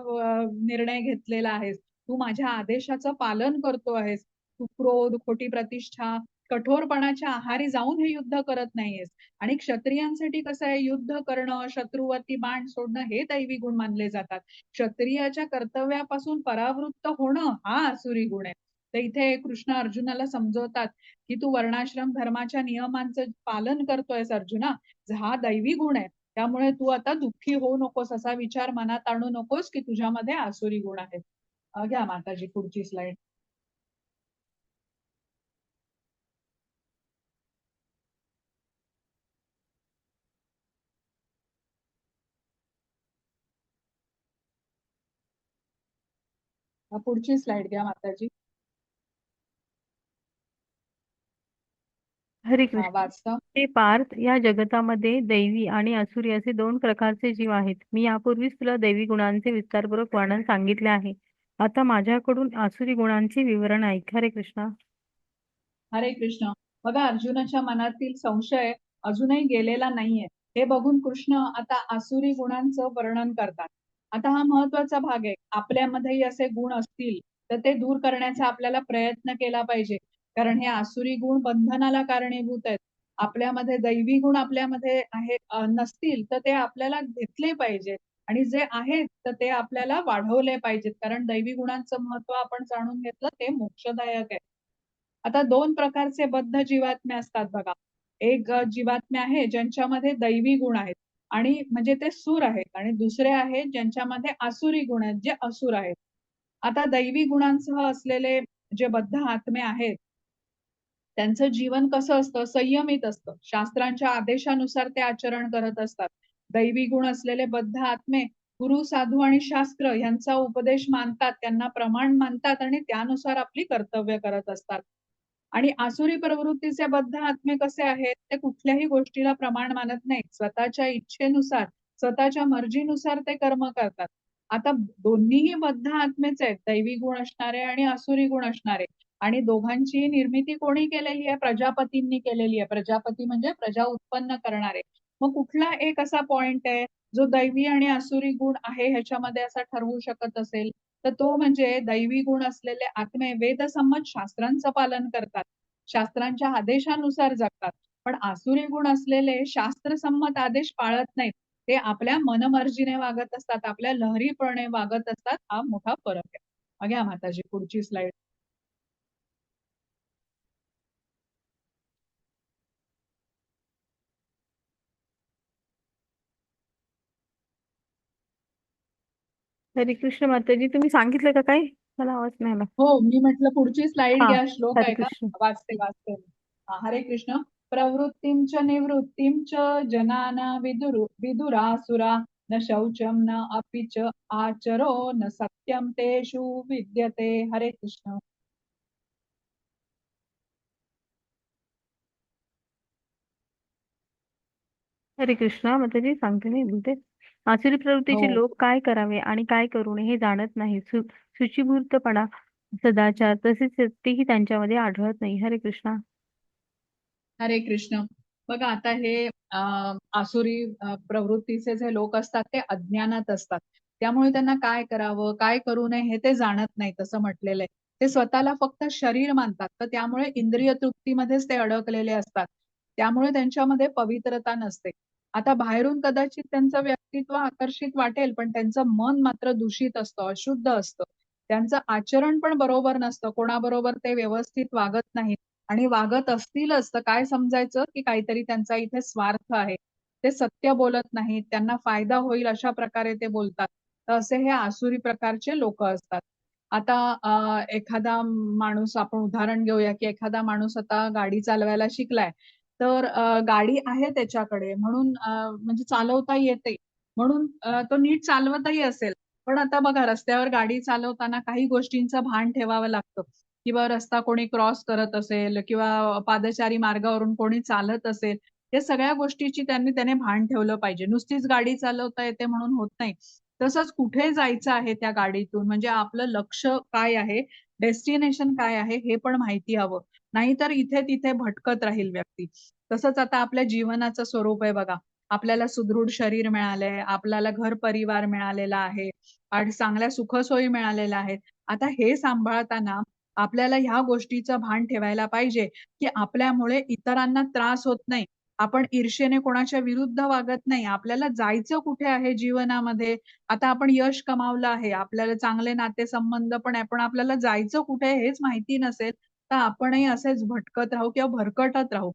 निर्णय घेतलेला आहेस. तू माझ्या आदेशाचं पालन करतो आहेस. तू क्रोध, खोटी प्रतिष्ठा, कठोरपणाच्या आहारी जाऊन हे युद्ध करत नाहीयेस. आणि क्षत्रियांसाठी कसं आहे युद्ध करणं, शत्रूवरती बाण सोडणं हे दैवी गुण मानले जातात. क्षत्रियाच्या कर्तव्यापासून परावृत्त होणं हा आसुरी गुण आहे. तर इथे कृष्ण अर्जुनाला समजवतात की तू वर्णाश्रम धर्माच्या नियमांचं पालन करतोयस अर्जुना, हा दैवी गुण आहे. त्यामुळे तू आता दुःखी होऊ नकोस, असा विचार मनात आणू नकोस की तुझ्यामध्ये आसुरी गुण आहेत. घ्या माताजी पुढची स्लाइड. पुढची स्लाइड घ्या माताजी. हरे कृष्ण. वाचता. हे पार्थ, या जगतामध्ये दैवी आणि असुरी असे दोन प्रकारचे जीव आहेत. मी यापूर्वीच तुला दैवी गुणांचे विस्तारपूर्वक वर्णन सांगितले आहे. आता माझ्याकडून आसुरी गुणांचे विवरण ऐक. हरे कृष्ण. हरे कृष्ण. बघा अर्जुनाच्या मनातील संशय अजूनही गेलेला नाहीये. हे बघून कृष्ण आता आसुरी गुणांचं वर्णन करतात. आता हा महत्वाचा भाग आहे. आपल्यामध्येही असे गुण असतील तर ते दूर करण्याचा आपल्याला प्रयत्न केला पाहिजे. कारण हे आसुरी गुण बंधनाला कारणीभूत आहेत. आपल्यामध्ये दैवी गुण आपल्यामध्ये नसतील तर ते आपल्याला घेतले पाहिजे आणि जे आहेत तर ते आपल्याला वाढवले पाहिजेत. कारण दैवी गुणांचं महत्व आपण जाणून घेतलं ते मोक्षदायक आहे. आता दोन प्रकारचे बद्ध जीवात्मे असतात बघा. एक जीवात्मे आहे ज्यांच्यामध्ये दैवी गुण आहेत आणि म्हणजे ते सूर आहेत, आणि दुसरे आहेत ज्यांच्यामध्ये आसुरी गुण आहेत, जे असुर आहेत. आता दैवी गुणांसह असलेले जे बद्ध आत्मे आहेत त्यांचं जीवन कसं असतं, संयमित असतं. शास्त्रांच्या आदेशानुसार ते आचरण करत असतात. दैवी गुण असलेले बद्ध आत्मे गुरु, साधू आणि शास्त्र यांचा उपदेश मानतात, त्यांना प्रमाण मानतात आणि त्यानुसार आपली कर्तव्य करत असतात. आणि आसुरी प्रवृत्तीचे बद्ध आत्मे कसे आहेत, ते कुठल्याही गोष्टीला प्रमाण मानत नाहीत. स्वतःच्या इच्छेनुसार, स्वतःच्या मर्जीनुसार ते कर्म करतात. आता दोन्हीही बद्ध आत्मेच आहेत, दैवी गुण असणारे आणि आसुरी गुण असणारे. आणि दोघांची निर्मिती कोणी केलेली आहे? प्रजापतींनी केलेली आहे. प्रजापती म्हणजे प्रजा उत्पन्न करणारे. मग कुठला एक असा पॉइंट आहे जो दैवी आणि आसुरी गुण आहे ह्याच्यामध्ये असा ठरवू शकत असेल तर तो म्हणजे दैवी गुण असलेले आत्मे वेदसंमत शास्त्रांचं पालन करतात, शास्त्रांच्या आदेशानुसार जगतात. पण आसुरी गुण असलेले शास्त्रसंमत आदेश पाळत नाहीत. ते आपल्या मनमर्जीने वागत असतात, आपल्या लहरीपणे वागत असतात. हा मोठा फरक आहे. घ्या माताजी पुढची स्लाइड. हरे कृष्ण माताजी, तुम्ही सांगितलं का काही? मला आवाज नाही आला. हो, मी म्हटलं पुढची स्लाइड हा, घ्या, श्लोक हरे आहे का? कृष्ण. वाचते. हरे कृष्ण. प्रवृत्तीं च निवृत्तीं च जनाना विदुरासुरा न शौचम न अपि च आचरो न सत्यम तेषु विद्यते. हरे कृष्ण. हरे कृष्ण माताजी, सांगते मी बोलते. आसुरी प्रवृत्तीचे हो. लोक काय करावे आणि काय करू नये हे जाणत नाही. शुचिभूतपणा, सदाचार तसेच सत्यही त्यांच्यामध्ये आढळत नाही. हरे कृष्ण. हरे कृष्ण. बघा आता हे आसुरी प्रवृत्तीचे जे लोक असतात ते अज्ञानात असतात. त्यामुळे त्यांना काय करावं, काय करू नये हे ते जाणत नाही, तसं म्हटलेलं आहे. ते स्वतःला फक्त शरीर मानतात, तर त्यामुळे इंद्रिय तृप्तीमध्येच ते अडकलेले असतात. त्यामुळे त्यांच्यामध्ये पवित्रता नसते. आता बाहेरून कदाचित त्यांचं व्यक्तित्व आकर्षित वाटेल, पण त्यांचं मन मात्र दूषित असतं, अशुद्ध असतं. त्यांचं आचरण पण बरोबर नसतं, कोणाबरोबर ते व्यवस्थित वागत नाहीत. आणि वागत असतीलच तर काय समजायचं की काहीतरी त्यांचा इथे स्वार्थ आहे. ते सत्य बोलत नाहीत, त्यांना फायदा होईल अशा प्रकारे ते बोलतात. तर असे हे आसुरी प्रकारचे लोक असतात. आता एखादा माणूस, आपण उदाहरण घेऊया की एखादा माणूस आता गाडी चालवायला शिकलाय, तर गाडी आहे त्याच्याकडे म्हणून म्हणजे चालवता येते म्हणून तो नीट चालवतही असेल, पण आता बघा रस्त्यावर गाडी चालवताना काही गोष्टींचं भान ठेवावं लागतं किंवा रस्ता कोणी क्रॉस करत असेल किंवा पादचारी मार्गावरून कोणी चालत असेल, या सगळ्या गोष्टीची त्याने भान ठेवलं पाहिजे. नुसतीच गाडी चालवता येते म्हणून होत नाही. तसंच कुठे जायचं आहे त्या गाडीतून म्हणजे आपलं लक्ष काय आहे, डेस्टिनेशन काय आहे हे पण माहिती हवं. नाहीतर इथे-तिथे भटकत राहील व्यक्ती. तसंच आता आपल्या जीवनाचं स्वरूप आहे बघा. आपल्याला सुदृढ शरीर मिळालंय, आपल्याला घर-परिवार मिळालेला आहे आणि चांगल्या सुखसोयी मिळालेल्या आहेत. आता हे सांभाळताना आपल्याला ह्या गोष्टीचं भान ठेवायला पाहिजे, की आपल्यामुळे इतरांना त्रास होत नाही. आपण ईर्ष्येने कोणाच्या विरुद्ध वागत नाही. आपल्याला जायचं कुठे आहे जीवनामध्ये? आता आपण यश कमावलं आहे, आपल्याला चांगले नातेसंबंध पण आहे, पण आपल्याला जायचं कुठे आहे हेच माहिती नसेल, तर आपणही असेच भटकत राहू किंवा भरकटत राहू.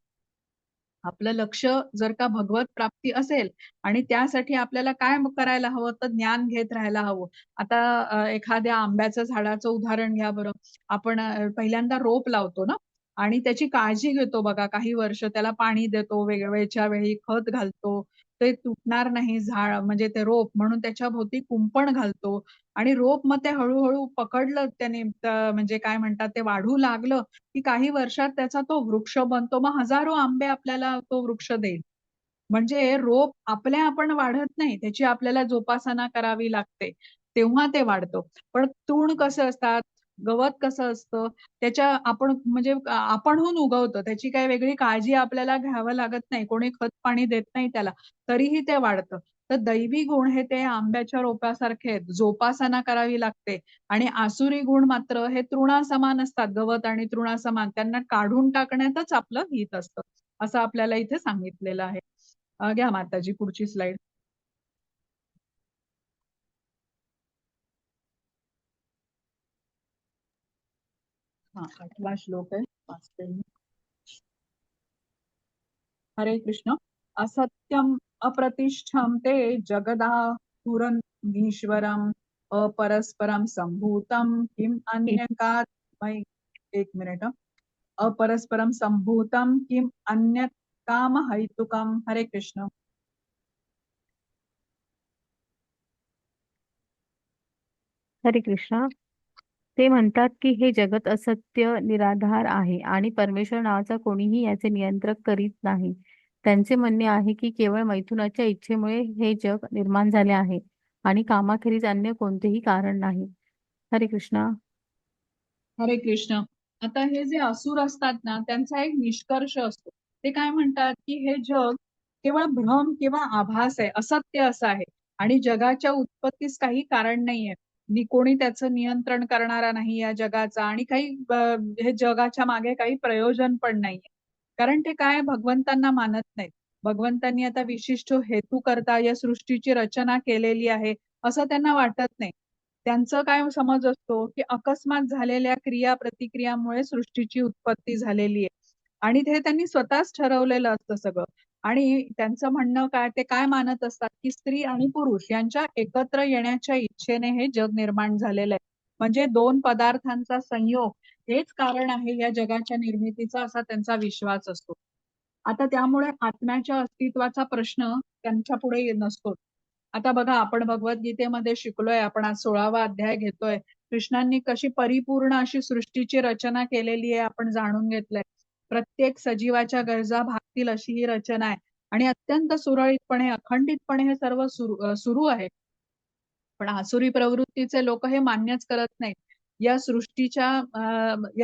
आपलं लक्ष जर का भगवत प्राप्ती असेल आणि त्यासाठी आपल्याला काय करायला हवं, तर ज्ञान घेत राहायला हवं. आता एखाद्या आंब्याचं झाडाचं उदाहरण घ्या बरं. आपण पहिल्यांदा रोप लावतो ना आणि त्याची काळजी घेतो बघा काही वर्ष. त्याला पाणी देतो, वेळच्या वेळी खत घालतो. ते तुटणार नाही झाड म्हणजे ते रोप म्हणून त्याच्या भोवती कुंपण घालतो आणि रोप मग ते हळू पकडलं त्याने म्हणजे काय म्हणतात ते वाढू लागलं, की काही वर्षात त्याचा तो वृक्ष बनतो. मग हजारो आंबे आपल्याला तो वृक्ष देईल. म्हणजे रोप आपल्या आपण वाढत नाही, त्याची आपल्याला जोपासना करावी लागते. तेव्हा ते वाढतं. पण तृण कसं असतात, गवत कसं असतं, त्याच्या आपण म्हणजे आपणहून उगवतं. त्याची काही वेगळी काळजी आपल्याला घ्यावं लागत नाही. कोणी खत-पाणी देत नाही त्याला, तरीही ते वाढतं. तर दैवी गुण हे ते आंब्याच्या रोपासारखे आहेत. जोपासना करावी लागते आणि आसुरी गुण मात्र हे तृणासमान असतात. गवत आणि तृणासमान. त्यांना काढून टाकण्यातच आपलं हित असतं. असं आपल्याला इथे सांगितलेलं आहे. घ्या माताजी पुढची स्लाईड. हां, 8वा श्लोक आहे. वाचते मी. हरे कृष्ण. असत्यम अप्रतिष्ठम ते जगदाहुरनीश्वरम अपरस्परम संभूतम किम अन्यकात एक मिनिट. अपरस्परम संभूतम किम अन्य काम हैतुकम. हरे कृष्ण. हरे कृष्णा. ते म्हणतात की हे जगत असत्य निराधार आहे आणि परमेश्वर नावाचा कोणीही याचे नियंत्रण करीत नाही. त्यांचे म्हणणे आहे की केवळ मैथुनाच्या इच्छेमुळे हे जग निर्माण झाले आहे आणि कामाखेरीज अन्य कोणतेही कारण नाही. हरे कृष्णा. हरे कृष्ण. आता हे जे असुर असतात ना त्यांचा एक निष्कर्ष असतो. ते काय म्हणतात की हे जग केवळ भ्रम किंवा आभास आहे, असत्य असं आहे आणि जगाच्या उत्पत्तीस काही कारण नाहीये. कोणी त्याचं नियंत्रण करणारा नाही या जगाचा आणि काही हे जगाच्या मागे काही प्रयोजन पण नाहीये. कारण ते काय भगवंतांना मानत नाहीत. भगवंतांनी आता विशिष्ट हेतू करता या सृष्टीची रचना केलेली आहे असं त्यांना वाटत नाही. त्यांचं काय समज असतो, की अकस्मात झालेल्या क्रिया-प्रतिक्रियामुळे सृष्टीची उत्पत्ती झालेली आहे आणि ते त्यांनी स्वतःच ठरवलेलं असतं सगळं. आणि त्यांचं म्हणणं काय, ते काय मानत असतात, की स्त्री आणि पुरुष यांच्या एकत्र येण्याच्या इच्छेने हे जग निर्माण झालेलं आहे. म्हणजे 2 पदार्थांचा संयोग हेच कारण आहे या जगाच्या निर्मितीचा असा त्यांचा विश्वास असतो. आता त्यामुळे आत्म्याच्या अस्तित्वाचा प्रश्न त्यांच्या पुढे नसतो. आता बघा आपण भगवद्गीतेमध्ये शिकलोय, आपण आज 16वा अध्याय घेतोय. कृष्णांनी कशी परिपूर्ण अशी सृष्टीची रचना केलेली आहे आपण जाणून घेतलंय. प्रत्येक सजीवाच्या गरजा भागतील अशी ही रचना आहे आणि अत्यंत सुरळीतपणे, अखंडितपणे हे सर्व सुरू आहे. पण आसुरी प्रवृत्तीचे लोक हे मान्यच करत नाहीत. या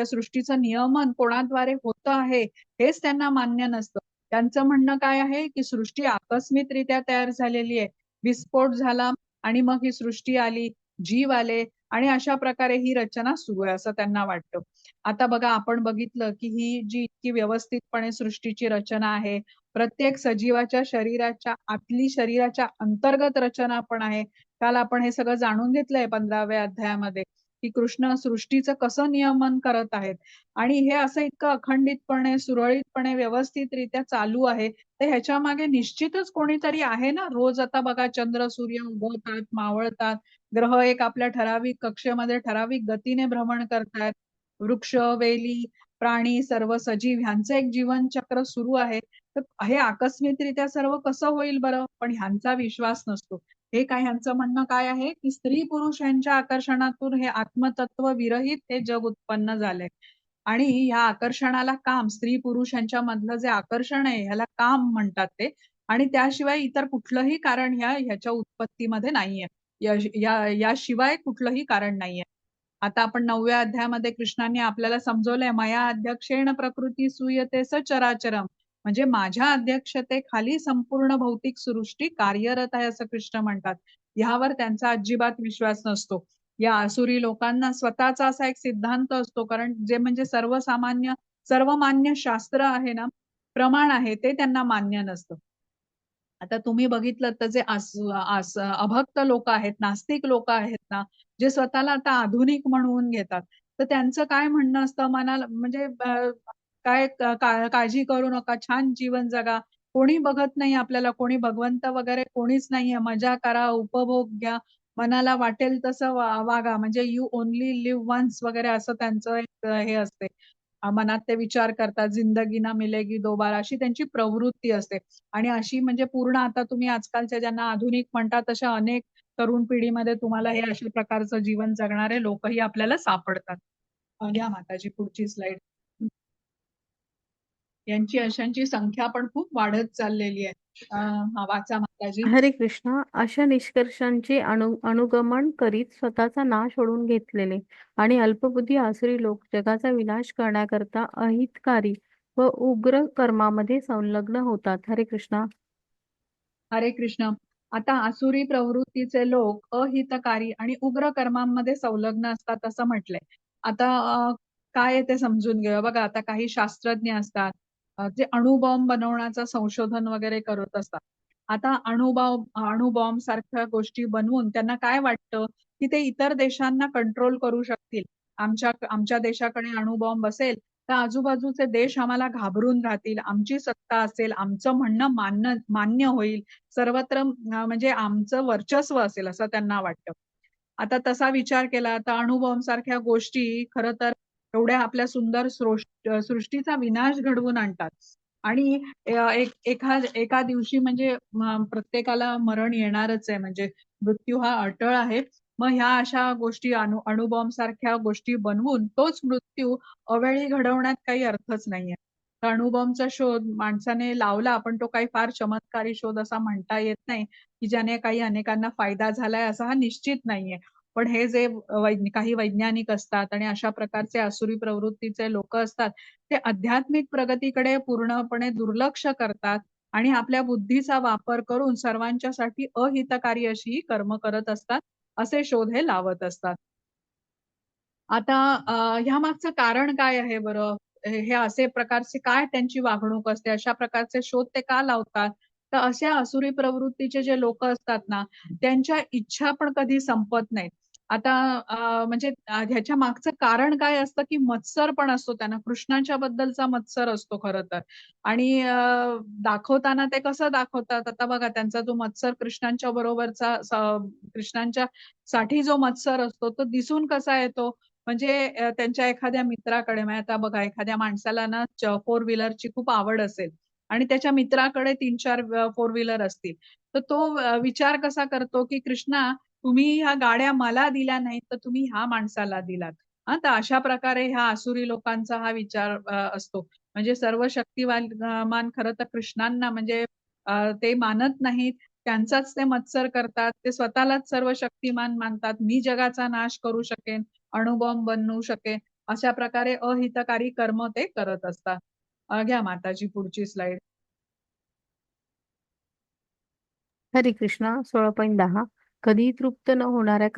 सृष्टीचं नियमन कोणाद्वारे होतं आहे हेच त्यांना मान्य नसतं. त्यांचं म्हणणं काय आहे की सृष्टी आकस्मिकरित्या तयार झालेली आहे. विस्फोट झाला आणि मग ही सृष्टी आली, जीव आले आणि अशा प्रकारे ही रचना सुरू आहे असं त्यांना वाटतं. आता बघा आपण बघितलं की ही जी इतकी व्यवस्थितपणे सृष्टीची रचना आहे, प्रत्येक सजीवाच्या शरीराच्या आतली शरीराच्या अंतर्गत रचना पण आहे. काल आपण हे सगळं जाणून घेतलंय 15व्या अध्यायामध्ये, की कृष्ण सृष्टीचं कसं नियमन करत आहेत आणि हे असं इतकं अखंडितपणे, सुरळीतपणे, व्यवस्थितरित्या चालू आहे. तर ह्याच्या मागे निश्चितच कोणीतरी आहे ना. रोज आता बघा चंद्र, सूर्य उगवतात, मावळतात. ग्रह एक आपल्या ठराविक कक्षेमध्ये ठराविक गतीने भ्रमण करतायत. वृक्ष, वेली प्राणी, सर्व सजीव ह्यांचं एक जीवनचक्र सुरू आहे. तर हे आकस्मिकरित्या सर्व कसं होईल बरं? पण ह्यांचा विश्वास नसतो. हे काय ह्यांचं म्हणणं काय आहे, की स्त्री पुरुष यांच्या आकर्षणातून हे आत्मतत्व विरहित हे जग उत्पन्न झालंय. आणि ह्या आकर्षणाला काम, स्त्री पुरुष यांच्या मधलं जे आकर्षण आहे ह्याला काम म्हणतात ते. आणि त्याशिवाय इतर कुठलंही कारण ह्याच्या उत्पत्तीमध्ये नाहीये. याशिवाय कुठलंही कारण नाहीये. आता आपण 9व्या अध्यायामध्ये कृष्णाने आपल्याला समजवलंय, मया अध्यक्षेण प्रकृती सूयते सचराचरम. म्हणजे माझ्या अध्यक्षतेखाली संपूर्ण भौतिक सृष्टी कार्यरत आहे असं कृष्ण म्हणतात. ह्यावर त्यांचा अजिबात विश्वास नसतो. या आसुरी लोकांना स्वतःचा असा एक सिद्धांत असतो, कारण जे म्हणजे सर्वमान्य शास्त्र आहे ना, प्रमाण आहे, ते त्यांना मान्य नसतं. आता तुम्ही बघितलं तर जे अभक्त लोक आहेत, नास्तिक लोक आहेत ना, जे स्वतःला आता आधुनिक म्हणवून घेतात, तर त्यांचं काय म्हणणं असतं, मनाला म्हणजे काय काळजी करू नका, छान जीवन जगा, कोणी बघत नाही आपल्याला, कोणी भगवंत वगैरे कोणीच नाहीये, मजा करा, उपभोग घ्या, मनाला वाटेल तसं वागा, म्हणजे यू ओनली लिव्ह वन्स वगैरे असं त्यांचं एक हे असते. मनात ते विचार करतात, जिंदगी ना मिलेगी दोबारा, अशी त्यांची प्रवृत्ती असते. आणि अशी म्हणजे पूर्ण आता तुम्ही आजकालच्या ज्यांना आधुनिक म्हणतात तशा अनेक तरुण पिढीमध्ये तुम्हाला हे अशा प्रकारचं जीवन जगणारे लोकही आपल्याला सापडतात. घ्या माताजी पुढची स्लाइड. यांची अशांची संख्या पण खूप वाढत चाललेली आहे. हा वाचा माताजी. हरे कृष्ण. अशा निष्कर्षांचे अनुगमन करीत स्वतःचा नाश ओढवून घेतलेले आणि अल्पबुद्धी आसुरी लोक जगाचा विनाश करण्याकरता अहितकारी व उग्र कर्मामध्ये संलग्न होतात. हरे कृष्ण. हरे कृष्ण. आता आसुरी प्रवृत्तीचे लोक अहितकारी आणि उग्र कर्मांमध्ये संलग्न असतात असं म्हटलंय. आता काय आहे ते समजून घेऊया. बघा, आता काही शास्त्रज्ञ असतात, जे अणुबॉम्ब बनवण्याचं संशोधन वगैरे करत असतात. आता अणुबॉम्ब सारख्या गोष्टी बनवून त्यांना काय वाटतं, की ते इतर देशांना कंट्रोल करू शकतील. आमच्या देशाकडे अणुबॉम्ब असेल तर आजूबाजूचे देश आम्हाला घाबरून राहतील, आमची सत्ता असेल, आमचं म्हणणं मान्य होईल, सर्वत्र म्हणजे आमचं वर्चस्व असेल असं त्यांना वाटतं. आता तसा विचार केला तर अणुबॉम्ब सारख्या गोष्टी खरं तर एवढ्या आपल्या सुंदर सृष्टीचा विनाश घडवून आणतात. आणि एका दिवशी म्हणजे प्रत्येकाला मरण येणारच आहे, म्हणजे मृत्यू हा अटळ आहे. मग ह्या अशा गोष्टी अणुबॉम्ब सारख्या गोष्टी बनवून तोच मृत्यू अवेळी घडवण्यात काही अर्थच नाहीये. तर अणुबॉम्बचा शोध माणसाने लावला, पण तो काही फार चमत्कारी शोध असा म्हणता येत नाही, की ज्याने काही अनेकांना फायदा झालाय असा हा निश्चित नाहीये. पण हे जे काही वैज्ञानिक असतात आणि अशा प्रकारचे आसुरी प्रवृत्तीचे लोक असतात, ते आध्यात्मिक प्रगतीकडे पूर्णपणे दुर्लक्ष करतात आणि आपल्या बुद्धीचा वापर करून सर्वांच्यासाठी अहितकारी अशी कर्म करत असतात. असे शोध हे लावत असतात. आता ह्या मागचं कारण काय आहे बरं? हे असे प्रकारचे काय त्यांची वागणूक असते? अशा प्रकारचे शोध ते का लावतात? तर अशा आसुरी प्रवृत्तीचे जे लोक असतात ना, त्यांच्या इच्छा पण कधी संपत नाहीत. आता म्हणजे ह्याच्या मागचं कारण काय असतं, की मत्सर पण असतो त्यांना. कृष्णाच्या बद्दलचा मत्सर असतो खरं तर. आणि दाखवताना ते कसं दाखवतात? आता बघा, त्यांचा जो मत्सर कृष्णांच्या बरोबरचा कृष्णांच्या साठी जो मत्सर असतो, तो दिसून कसा येतो? म्हणजे त्यांच्या एखाद्या मित्राकडे, म्हणजे आता बघा, एखाद्या माणसाला ना फोर व्हीलरची खूप आवड असेल आणि त्याच्या मित्राकडे 3-4 फोर व्हीलर असतील, तर तो विचार कसा करतो, की कृष्णा, तुम्ही ह्या गाड्या मला दिल्या नाहीत, तर तुम्ही ह्या माणसाला दिलात. तर अशा प्रकारे ह्या आसुरी लोकांचा हा विचार असतो. म्हणजे सर्व शक्तिवान मान खरं तर कृष्णांना म्हणजे ते मानत नाहीत. त्यांचाच ते मत्सर करतात. ते स्वतःलाच सर्व शक्तिमान मानतात. मी जगाचा नाश करू शकेन, अणुबॉम्ब बनवू शकेन, अशा प्रकारे अहितकारी कर्म ते करत असतात. घ्या माताजी पुढची स्लाइड. हरे कृष्ण. 16.10. कधीही तृप्त न होणाऱ्या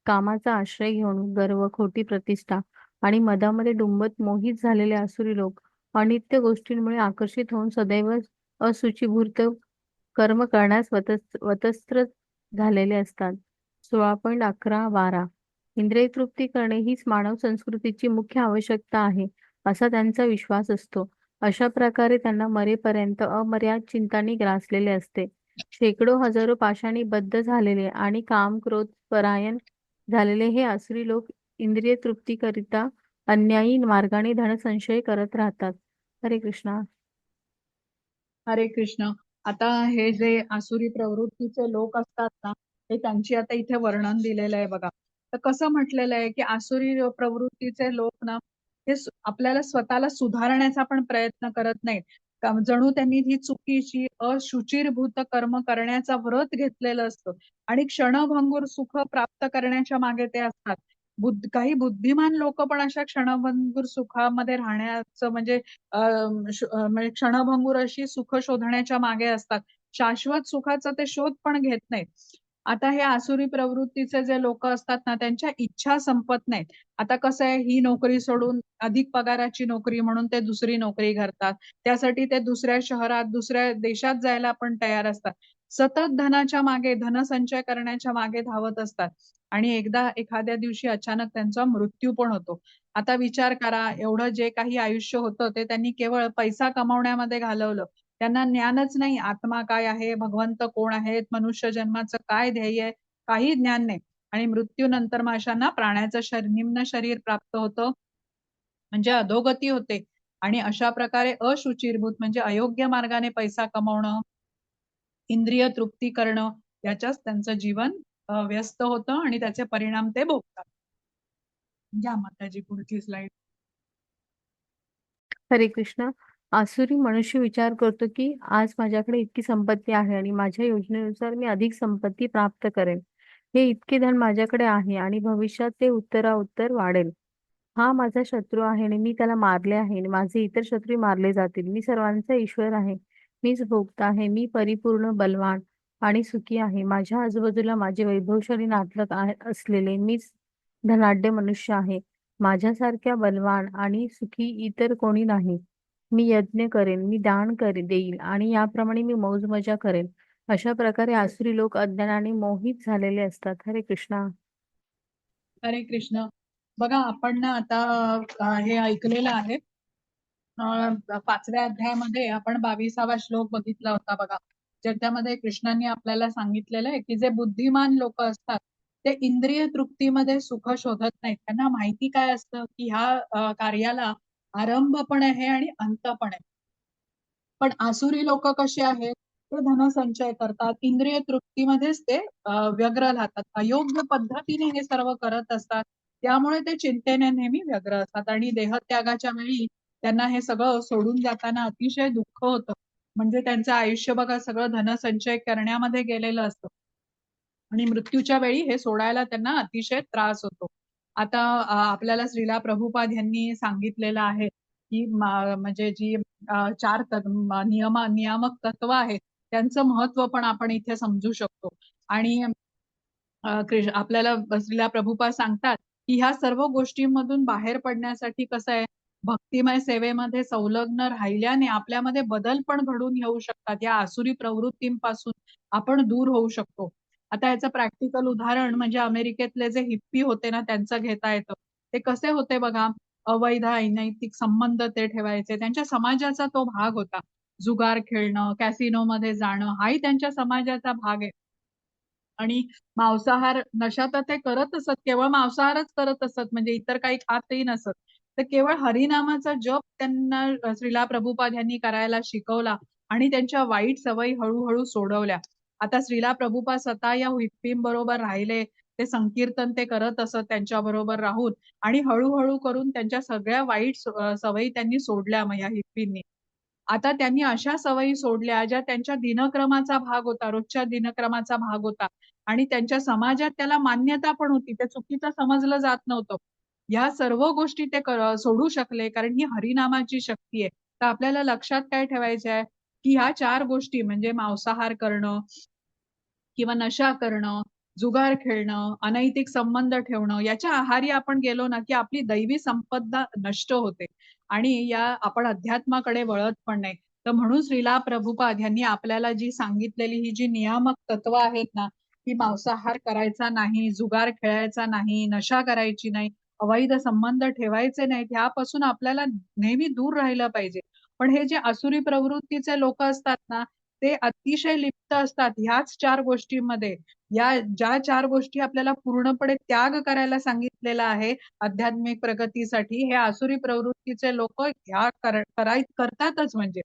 कामाचा आश्रय घेऊन गर्व, खोटी प्रतिष्ठा आणि मदामध्ये डुंबत मोहित झालेले आसुरी लोक अनित्य गोष्टींमुळे आकर्षित होऊन सदैव अशुचिभूत कर्म करण्यास वतस्त्र झालेले असतात. 16.11-12. इंद्रिय तृप्ती करणे हीच मानव संस्कृतीची मुख्य आवश्यकता आहे, असा त्यांचा विश्वास असतो. अशा प्रकारे त्यांना मरेपर्यंत अमर्याद चिंतांनी ग्रासलेले असते. शेकडो हजारो पाशांनी बद्ध झालेले आणि काम क्रोध परायण झालेले हे आसुरी लोक इंद्रिय तृप्तीकरिता अन्यायी मार्गाने धनसंचय करत राहतात. हरे कृष्णा. हरे कृष्ण. आता हे जे आसुरी प्रवृत्तीचे लोक असतात ना, हे त्यांची आता इथे वर्णन दिलेलं आहे बघा. तर कसं म्हटलेलं आहे की आसुरी प्रवृत्तीचे लोक ना, हे आपल्याला स्वतःला सुधारण्याचा पण प्रयत्न करत नाहीत. जणू त्यांनी ही चुकीची अशुचिरभूत कर्म करण्याचा व्रत घेतलेलं असतं आणि क्षणभंगूर सुख प्राप्त करण्याच्या मागे ते असतात. काही बुद्धिमान लोक पण अशा क्षणभंगूर सुखामध्ये राहण्याचं म्हणजे क्षणभंगूर अशी सुख शोधण्याच्या मागे असतात. शाश्वत सुखाचा ते शोध पण घेत नाहीत. आता हे आसुरी प्रवृत्तीचे जे लोक असतात ना, त्यांच्या इच्छा संपत नाहीत. आता कसं आहे, ही नोकरी सोडून अधिक पगाराची नोकरी म्हणून ते दुसरी नोकरी करतात. त्यासाठी ते दुसऱ्या शहरात, दुसऱ्या देशात जायला पण तयार असतात. सतत धनाच्या मागे, धनसंचय करण्याच्या मागे धावत असतात आणि एखाद्या दिवशी अचानक त्यांचा मृत्यू पण होतो. आता विचार करा, एवढं जे काही आयुष्य होतं ते त्यांनी केवळ पैसा कमावण्यामध्ये घालवलं. त्यांना ज्ञानच नाही, आत्मा काय आहे, भगवंत कोण आहेत, मनुष्य जन्माचं काय ध्येय आहे, काही ज्ञान नाही. आणि मृत्यूनंतर मग अशांना प्राण्याचं निम्न शरीर प्राप्त होतं, म्हणजे अधोगती होते. आणि अशा प्रकारे अशुचिरभूत म्हणजे अयोग्य मार्गाने पैसा कमवणं, इंद्रिय तृप्ती करणं, याच्याच त्यांचं जीवन व्यस्त होतं आणि त्याचे परिणाम ते भोगतात. घ्या माताजी पुढची स्लाइड. हरे कृष्ण. आसुरी मनुष्य विचार करतो की आज माझ्याकडे इतकी संपत्ती आहे आणि माझ्या योजनेनुसार मी अधिक संपत्ती प्राप्त करेन. हे इतके धन माझ्याकडे आहे आणि भविष्यात ते उत्तराउत्तर वाढेल. हा माझा शत्रू आहे आणि मी त्याला मारले आहे आणि माझे इतर शत्रू मारले जातील. मी सर्वांचा ईश्वर आहे. मीच भोगता आहे. मी परिपूर्ण बलवान आणि सुखी आहे. माझ्या आजूबाजूला माझे वैभवशाली नातलग असलेले मीच धनाढ्य मनुष्य आहे. माझ्यासारख्या बलवान आणि सुखी इतर कोणी नाही. मी यज्ञ करेन, मी दान देईल आणि याप्रमाणे मी मौज-मजा करेन. अशा प्रकारे आसुरी लोक अज्ञानाने मोहित झालेले असतात. हरे कृष्णा. हरे कृष्ण. बघा, आपण ना आता हे ऐकलेलं आहे. 5व्या अध्यायामध्ये आपण 22वा श्लोक बघितला होता बघा, ज्याच्यामध्ये कृष्णांनी आपल्याला सांगितलेलं आहे की जे बुद्धिमान लोक असतात ते इंद्रिय तृप्तीमध्ये सुख शोधत नाहीत. त्यांना माहिती काय असतं की ह्या कार्याला आरंभ पण आहे आणि अंत पण आहे. पण आसुरी लोक कसे आहेत, ते धनसंचय करतात, इंद्रिय तृप्तीमध्येच ते व्यग्र राहतात, अयोग्य पद्धतीने हे सर्व करत असतात. त्यामुळे ते चिंतेने नेहमी व्यग्र असतात आणि देहत्यागाच्या वेळी त्यांना हे सगळं सोडून जाताना अतिशय दुःख होतं. म्हणजे त्यांचं आयुष्य बघा सगळं धनसंचय करण्यामध्ये गेलेलं असतं आणि मृत्यूच्या वेळी हे सोडायला त्यांना अतिशय त्रास होतो. आता आपल्याला श्रीला प्रभुपाद यांनी सांगितलेलं आहे की म्हणजे जी 4 नियामक तत्व आहेत त्यांचं महत्व पण आपण इथे समजू शकतो. आणि आपल्याला श्रीला प्रभुपाद सांगतात की ह्या सर्व गोष्टींमधून बाहेर पडण्यासाठी कसं आहे, भक्तिमय सेवेमध्ये संलग्न राहिल्याने आपल्यामध्ये बदल पण घडून येऊ शकतात. या आसुरी प्रवृत्तींपासून आपण दूर होऊ शकतो. आता याचं प्रॅक्टिकल उदाहरण म्हणजे अमेरिकेतले जे हिप्पी होते ना, त्यांचं घेता येतं. ते कसे होते बघा, अवैध अनैतिक संबंध ते ठेवायचे. त्यांच्या समाजाचा तो भाग होता. जुगार खेळणं, कॅसिनोमध्ये जाणं हाही त्यांच्या समाजाचा भाग आहे. आणि मांसाहार, नशा तर ते करत असत, केवळ मांसाहारच करत असत, म्हणजे इतर काही खातही नसत. तर केवळ हरिनामाचा जप त्यांना श्रीला प्रभुपाद यांनी करायला शिकवला आणि त्यांच्या वाईट सवयी हळूहळू सोडवल्या. आता श्रीला प्रभुपाद स्वतः या हिप्पींबरोबर राहिले, ते संकीर्तन ते करत असत त्यांच्या बरोबर राहून आणि हळूहळू करून त्यांच्या सगळ्या वाईट सवयी त्यांनी सोडल्या मग या हिप्पींनी. आता त्यांनी अशा सवयी सोडल्या ज्या त्यांच्या दिनक्रमाचा भाग होता, रोजच्या दिनक्रमाचा भाग होता आणि त्यांच्या समाजात त्याला मान्यता पण होती. ते चुकीचं समजलं जात नव्हतं. ह्या सर्व गोष्टी ते सोडू शकले कारण ही हरिनामाची शक्ती आहे. तर आपल्याला लक्षात काय ठेवायचं आहे की ह्या 4 गोष्टी म्हणजे मांसाहार करणं किंवा नशा करणं, जुगार खेळणं, अनैतिक संबंध ठेवणं, याच्या आहारी आपण गेलो ना, की आपली दैवी संपदा नष्ट होते आणि आपण अध्यात्माकडे वळत पण नाही. तर म्हणून श्रीला प्रभुपाद यांनी आपल्याला जी सांगितलेली ही जी नियामक तत्व आहेत ना, की मांसाहार करायचा नाही, जुगार खेळायचा नाही, नशा करायची नाही, अवैध संबंध ठेवायचे नाहीत, ह्यापासून आपल्याला नेहमी दूर राहिलं पाहिजे. पण हे जे आसुरी प्रवृत्तीचे लोक असतात ना, ते अतिशय लिप्त असतात ह्याच 4 गोष्टींमध्ये. या ज्या 4 गोष्टी आपल्याला पूर्णपणे त्याग करायला सांगितलेला आहे आध्यात्मिक प्रगतीसाठी, हे आसुरी प्रवृत्तीचे लोक ह्या करतातच. म्हणजे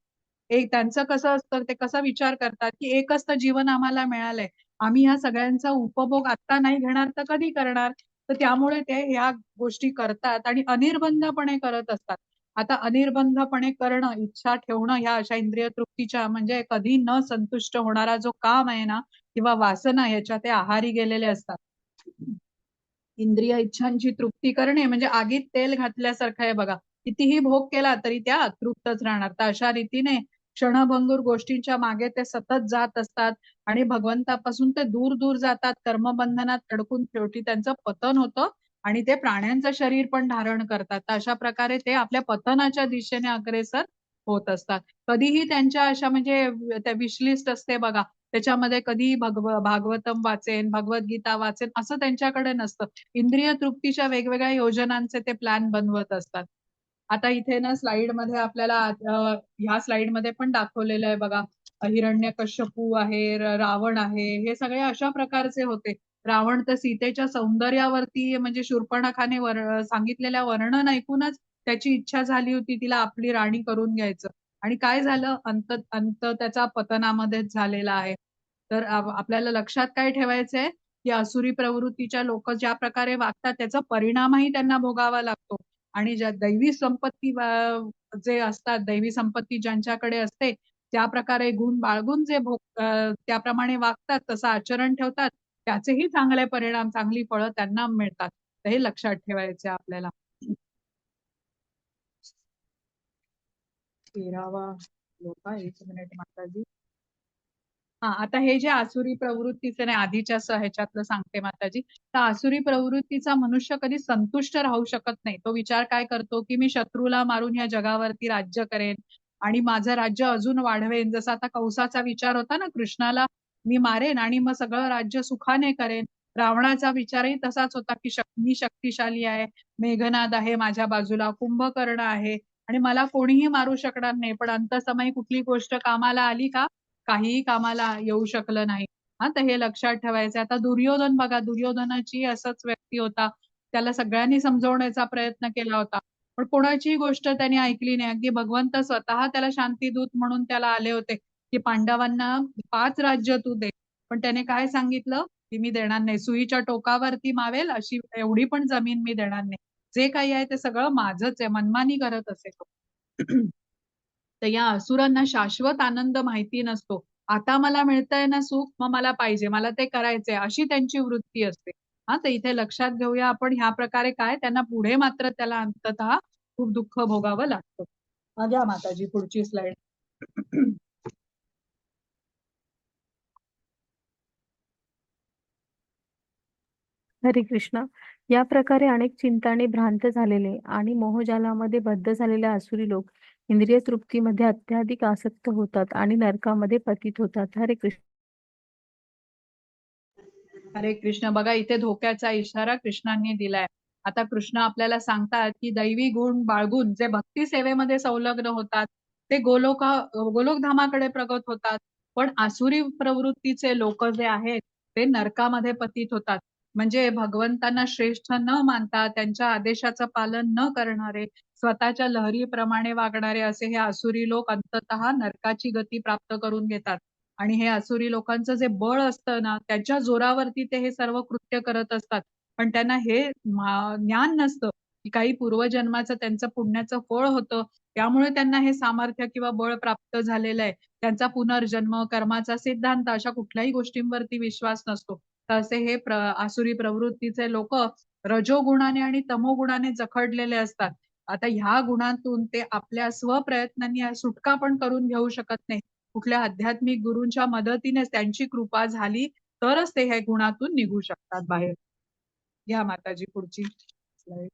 एक त्यांचं कसं असतं, ते कसा विचार करतात की एकच तर जीवन आम्हाला मिळालंय, आम्ही ह्या सगळ्यांचा उपभोग आता नाही घेणार तर कधी करणार. तर त्यामुळे ते ह्या गोष्टी करतात आणि अनिर्बंधपणे करत असतात. आता अनिर्बंधपणे करणं, इच्छा ठेवणं ह्या अशा इंद्रिय तृप्तीच्या म्हणजे कधी न संतुष्ट होणारा जो काम आहे ना किंवा वासना, ह्याच्या ते आहारी गेलेले असतात. इंद्रिय इच्छांची तृप्ती करणे म्हणजे आगीत तेल घातल्यासारखं आहे बघा. कितीही भोग केला तरी त्या अतृप्तच राहणार. तर अशा रीतीने क्षणभंगूर गोष्टींच्या मागे ते सतत जात असतात आणि भगवंतापासून ते दूर दूर जातात, कर्मबंधनात अडकून शेवटी त्यांचं पतन होतं आणि ते प्राण्यांचं शरीर पण धारण करतात. तर अशा प्रकारे ते आपल्या पतनाच्या दिशेने अग्रेसर होत असतात. कधीही त्यांच्या अशा म्हणजे त्या विशलिस्ट असते बघा, त्याच्यामध्ये कधी भागवतम वाचेन, भगवद्गीता वाचेन असं त्यांच्याकडे नसतं. इंद्रिय तृप्तीच्या वेगवेगळ्या योजनांचे ते प्लॅन बनवत असतात. आता इथे ना स्लाइडमध्ये आपल्याला ह्या स्लाइडमध्ये पण दाखवलेलं आहे बघा. हिरण्यकश्यपू आहे, रावण आहे, हे सगळे अशा प्रकारचे होते. रावण तर सीतेच्या सौंदर्यावरती म्हणजे शूर्पणखाने सांगितलेल्या वर्णन ऐकूनच त्याची इच्छा झाली होती तिला आपली राणी करून घ्यायचं. आणि काय झालं, अंत त्याचा पतनामध्येच झालेला आहे. तर आपल्याला लक्षात काय ठेवायचंय की आसुरी प्रवृत्तीच्या लोक ज्या प्रकारे वागतात त्याचा परिणामही त्यांना भोगावा लागतो. आणि ज्या दैवी संपत्ती जे असतात, दैवी संपत्ती ज्यांच्याकडे असते, त्या प्रकारे गुण बाळगून जे त्याप्रमाणे वागतात, तसं आचरण ठेवतात, त्याचेही चांगले परिणाम, चांगली फळं त्यांना मिळतात. तर हे लक्षात ठेवायचे आपल्याला. 13वा श्लोक आहे. 1 मिनिट माताजी. आता हे जे आसुरी प्रवृत्तीचे नाही, आधीच्या ह्याच्यातलं सांगते माताजी. तर आसुरी प्रवृत्तीचा मनुष्य कधी संतुष्ट राहू शकत नाही. तो विचार काय करतो की मी शत्रूला मारून या जगावरती राज्य करेन आणि माझं राज्य अजून वाढवेन. जसा आता कंसाचा विचार होता ना, कृष्णाला मी मारेन आणि मग सगळं राज्य सुखाने करेन. रावणाचा विचारही तसाच होता की मी शक्तिशाली आहे, मेघनाद आहे माझ्या बाजूला, कुंभकर्ण आहे आणि मला कोणीही मारू शकणार नाही. पण अंतसमयी कुठली गोष्ट कामाला आली का? काहीही कामाला येऊ शकलं नाही. तर हे लक्षात ठेवायचं. आता दुर्योधन बघा, दुर्योधनाची असंच व्यक्ती होता. त्याला सगळ्यांनी समजवण्याचा प्रयत्न केला होता, पण कोणाचीही गोष्ट त्याने ऐकली नाही. अगदी भगवंत स्वतः त्याला शांतीदूत म्हणून त्याला आले होते की पांडवांना 5 राज्य तू दे. पण त्याने काय सांगितलं की मी देणार नाही. सुईच्या टोकावरती मावेल अशी एवढी पण जमीन मी देणार नाही. जे काही आहे ते सगळं माझंच आहे, मनमानी करत असे तो. तर या असुरांना शाश्वत आनंद माहिती नसतो. आता मला मिळतंय ना सुख, मग मला पाहिजे, मला ते करायचंय, अशी त्यांची वृत्ती असते. तर इथे लक्षात घेऊया आपण ह्या प्रकारे काय त्यांना पुढे मात्र त्याला अंततः खूप दुःख भोगावं लागतं. घ्या माताजी पुढची स्लाइड. हरे कृष्ण. या प्रकारे अनेक चिंताने भ्रांत झालेले आणि मोहजालामध्ये बद्ध झालेले आसुरी लोक इंद्रिय तृप्तीमध्ये अत्याधिक आसक्त होतात आणि नरकामध्ये पतित होतात. हरे कृष्ण. हरे कृष्ण. बघा इथे धोक्याचा इशारा कृष्णांनी दिलाय. आता कृष्ण आपल्याला सांगतात की दैवी गुण बाळगून जे भक्ती सेवेमध्ये संलग्न होतात ते गोलोकधामाकडे प्रगत होतात. पण आसुरी प्रवृत्तीचे लोक जे आहेत ते नरकामध्ये पतित होतात. म्हणजे भगवंतांना श्रेष्ठ न मानता, त्यांच्या आदेशाचं पालन न करणारे, स्वतःच्या लहरीप्रमाणे वागणारे असे हे आसुरी लोक अंततः नरकाची गती प्राप्त करून घेतात. आणि हे आसुरी लोकांचं जे बळ असतं ना, त्याच्या जोरावरती ते हे सर्व कृत्य करत असतात. पण त्यांना हे ज्ञान नसतं की काही पूर्वजन्माचं त्यांचं पुण्याचं फळ होतं, त्यामुळे त्यांना हे सामर्थ्य किंवा बळ प्राप्त झालेलं आहे. त्यांचा पुनर्जन्म, कर्माचा सिद्धांत अशा कुठल्याही गोष्टींवरती विश्वास नसतो. तर असे हे आसुरी प्रवृत्तीचे लोक रजोगुणाने आणि तमोगुणाने जखडलेले असतात. आता ह्या गुणांतून ते आपल्या स्वप्रयत्नांनी सुटका पण करून घेऊ शकत नाही. कुठल्या आध्यात्मिक गुरूंच्या मदतीने त्यांची कृपा झाली तरच ते ह्या गुणातून निघू शकतात बाहेर. घ्या माताजी पुढची स्लाइड.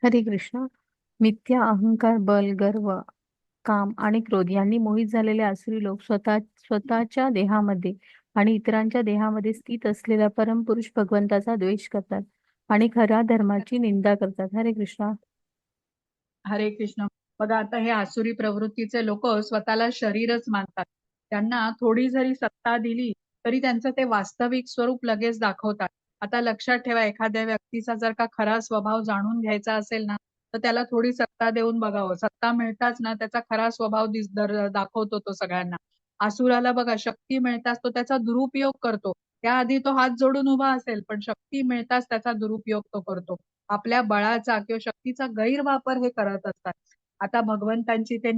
हरे कृष्ण. मिथ्या अहंकार, बल, गर्व, काम आणि क्रोध यांनी मोहित झालेले आसुरी लोक स्वतःच्या देहामध्ये आणि इतरांच्या देहामध्ये स्थित असलेल्या परमपुरुष भगवंताचा द्वेष करतात आणि खऱ्या धर्माची निंदा करतात. हरे कृष्ण. हरे कृष्ण. बघा आता हे आसुरी प्रवृत्तीचे लोक स्वतःला शरीरच मानतात. त्यांना थोडी जरी सत्ता दिली तरी त्यांचं ते वास्तविक स्वरूप लगेच दाखवतात. आता लक्षात ठेवा, एखाद्या व्यक्तीचा जर का खरा स्वभाव जाणून घ्यायचा असेल ना, तर त्याला थोडी सत्ता देऊन बघावं. सत्ता मिळताच ना त्याचा खरा स्वभाव दाखवतो तो सगळ्यांना. असुराला बघा, शक्ती मिळताच तो त्याचा दुरुपयोग करतो. त्याआधी तो हात जोडून उभा असेल, पण शक्ती मिळताच त्याचा दुरुपयोग तो करतो. आपल्या बळाचा किंवा शक्तीचा गैरवापर हे करत असतात. आता भगवंतांची ते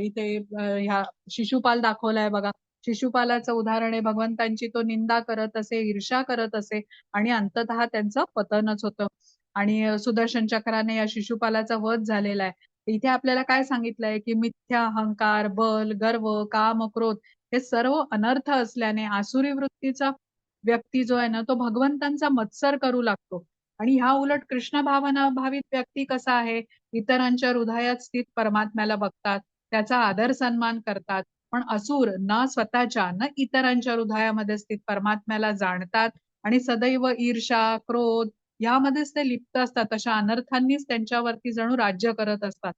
इथे ह्या शिशुपाल दाखवलाय बघा. शिशुपालाचं उदाहरण आहे. भगवंतांची तो निंदा करत असे, ईर्ष्या करत असे आणि अंततः त्यांचं पतनच होतं. आणि सुदर्शन चक्राने या शिशुपालाचा वध झालेला आहे. इथे आपल्याला काय सांगितलंय की मिथ्या अहंकार, बल, गर्व, काम, क्रोध हे सर्व अनर्थ असल्याने आसुरी वृत्तीचा व्यक्ती जो आहे ना तो भगवंतांचा मत्सर करू लागतो. आणि ह्या उलट कृष्ण भावना भावित व्यक्ती कसा आहे, इतरांच्या हृदयात स्थित परमात्म्याला बघतात, त्याचा आदर सन्मान करतात. पण असुर न स्वतःच्या न इतरांच्या हृदयामध्ये स्थित परमात्म्याला जाणतात आणि सदैव ईर्ष्या, क्रोध यामध्येच ते लिप्त असतात. अशा अनर्थांनीच त्यांच्यावरती जणू राज्य करत असतात.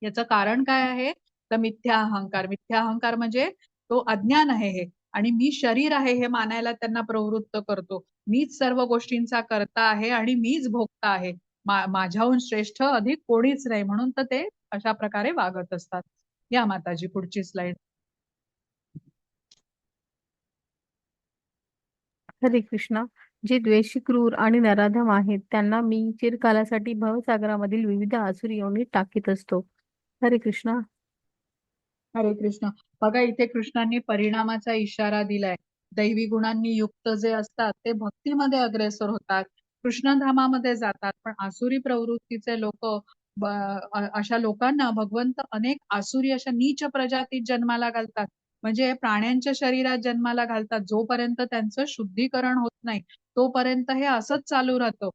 याचं कारण काय आहे? तर मिथ्या अहंकार. मिथ्या अहंकार म्हणजे तो अज्ञान आहे हे. आणि मी शरीर आहे हे मानायला त्यांना प्रवृत्त करतो. मीच सर्व गोष्टींचा कर्ता आहे आणि मीच भोगता आहे. माझ्याहून श्रेष्ठ अधिक कोणीच नाही, म्हणून तर ते अशा प्रकारे वागत असतात. या माताजी पुढची स्लाइड. हरे कृष्ण. जे द्वेषी, क्रूर आणि नराधम आहेत त्यांना मी चिरकालासाठी भवसागरामधील विविध आसुरी योनीत टाकीत असतो. हरे कृष्ण. हरे कृष्ण. बघा इथे कृष्णांनी परिणामाचा इशारा दिलाय. दैवी गुणांनी युक्त जे असतात ते भक्तीमध्ये अग्रेसर होतात, कृष्णधामामध्ये जातात. पण आसुरी प्रवृत्तीचे लोक, अशा लोकांना भगवंत अनेक आसुरी अशा नीच प्रजातीत जन्माला घालतात. म्हणजे प्राण्यांच्या शरीरात जन्माला घालतात. जोपर्यंत त्यांचं शुद्धीकरण होत नाही तोपर्यंत हे असंच चालू राहतं.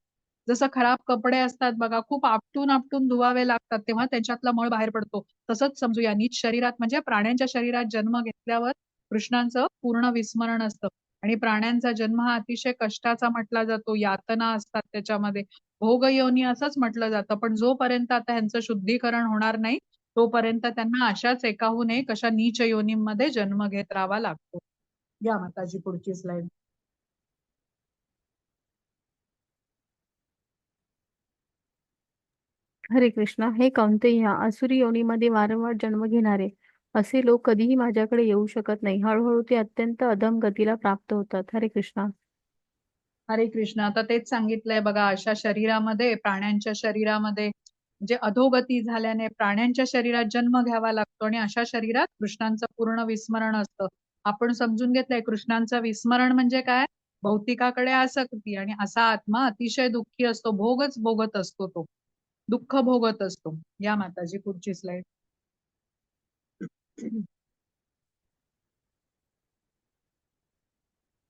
जसं खराब कपडे असतात बघा, खूप आपटून आपटून धुवावे लागतात तेव्हा त्याच्यातला मळ बाहेर पडतो. तसंच समजूया, नीच शरीरात म्हणजे प्राण्यांच्या शरीरात जन्म घेतल्यावर कृष्णांचं पूर्ण विस्मरण असतं. आणि प्राण्यांचा जन्म हा अतिशय कष्टाचा म्हटला जातो. यातना असतात त्याच्यामध्ये, भोगयोनी असंच म्हटलं जातं. पण जोपर्यंत आता ह्यांचं शुद्धीकरण होणार नाही तोपर्यंत त्यांना अशाच एकाहून एक अशा नीच योनीमध्ये जन्म घेत राहावा लागतो. या माताजी पुढची स्लाइड. हरे कृष्ण. हे कौंतेय, आसुरी योनीमध्ये वारंवार जन्म घेणारे असे लोक कधीही माझ्याकडे येऊ शकत नाही. हळूहळू ते अत्यंत अधम गतीला प्राप्त होतात. हरे कृष्ण. हरे कृष्ण. आता तेच सांगितलंय बघा, अशा शरीरामध्ये, प्राण्यांच्या शरीरामध्ये म्हणजे अधोगती झाल्याने प्राण्यांच्या शरीरात जन्म घ्यावा लागतो आणि अशा शरीरात कृष्णांचं पूर्ण विस्मरण असतं. आपण समजून घेतलंय कृष्णांचं विस्मरण म्हणजे काय? भौतिकाकडे आसक्ती. आणि असा आत्मा अतिशय दुःखी असतो, भोगच भोगत असतो, तो दुःख भोगत असतो. या माताजी पुढची स्लाइड.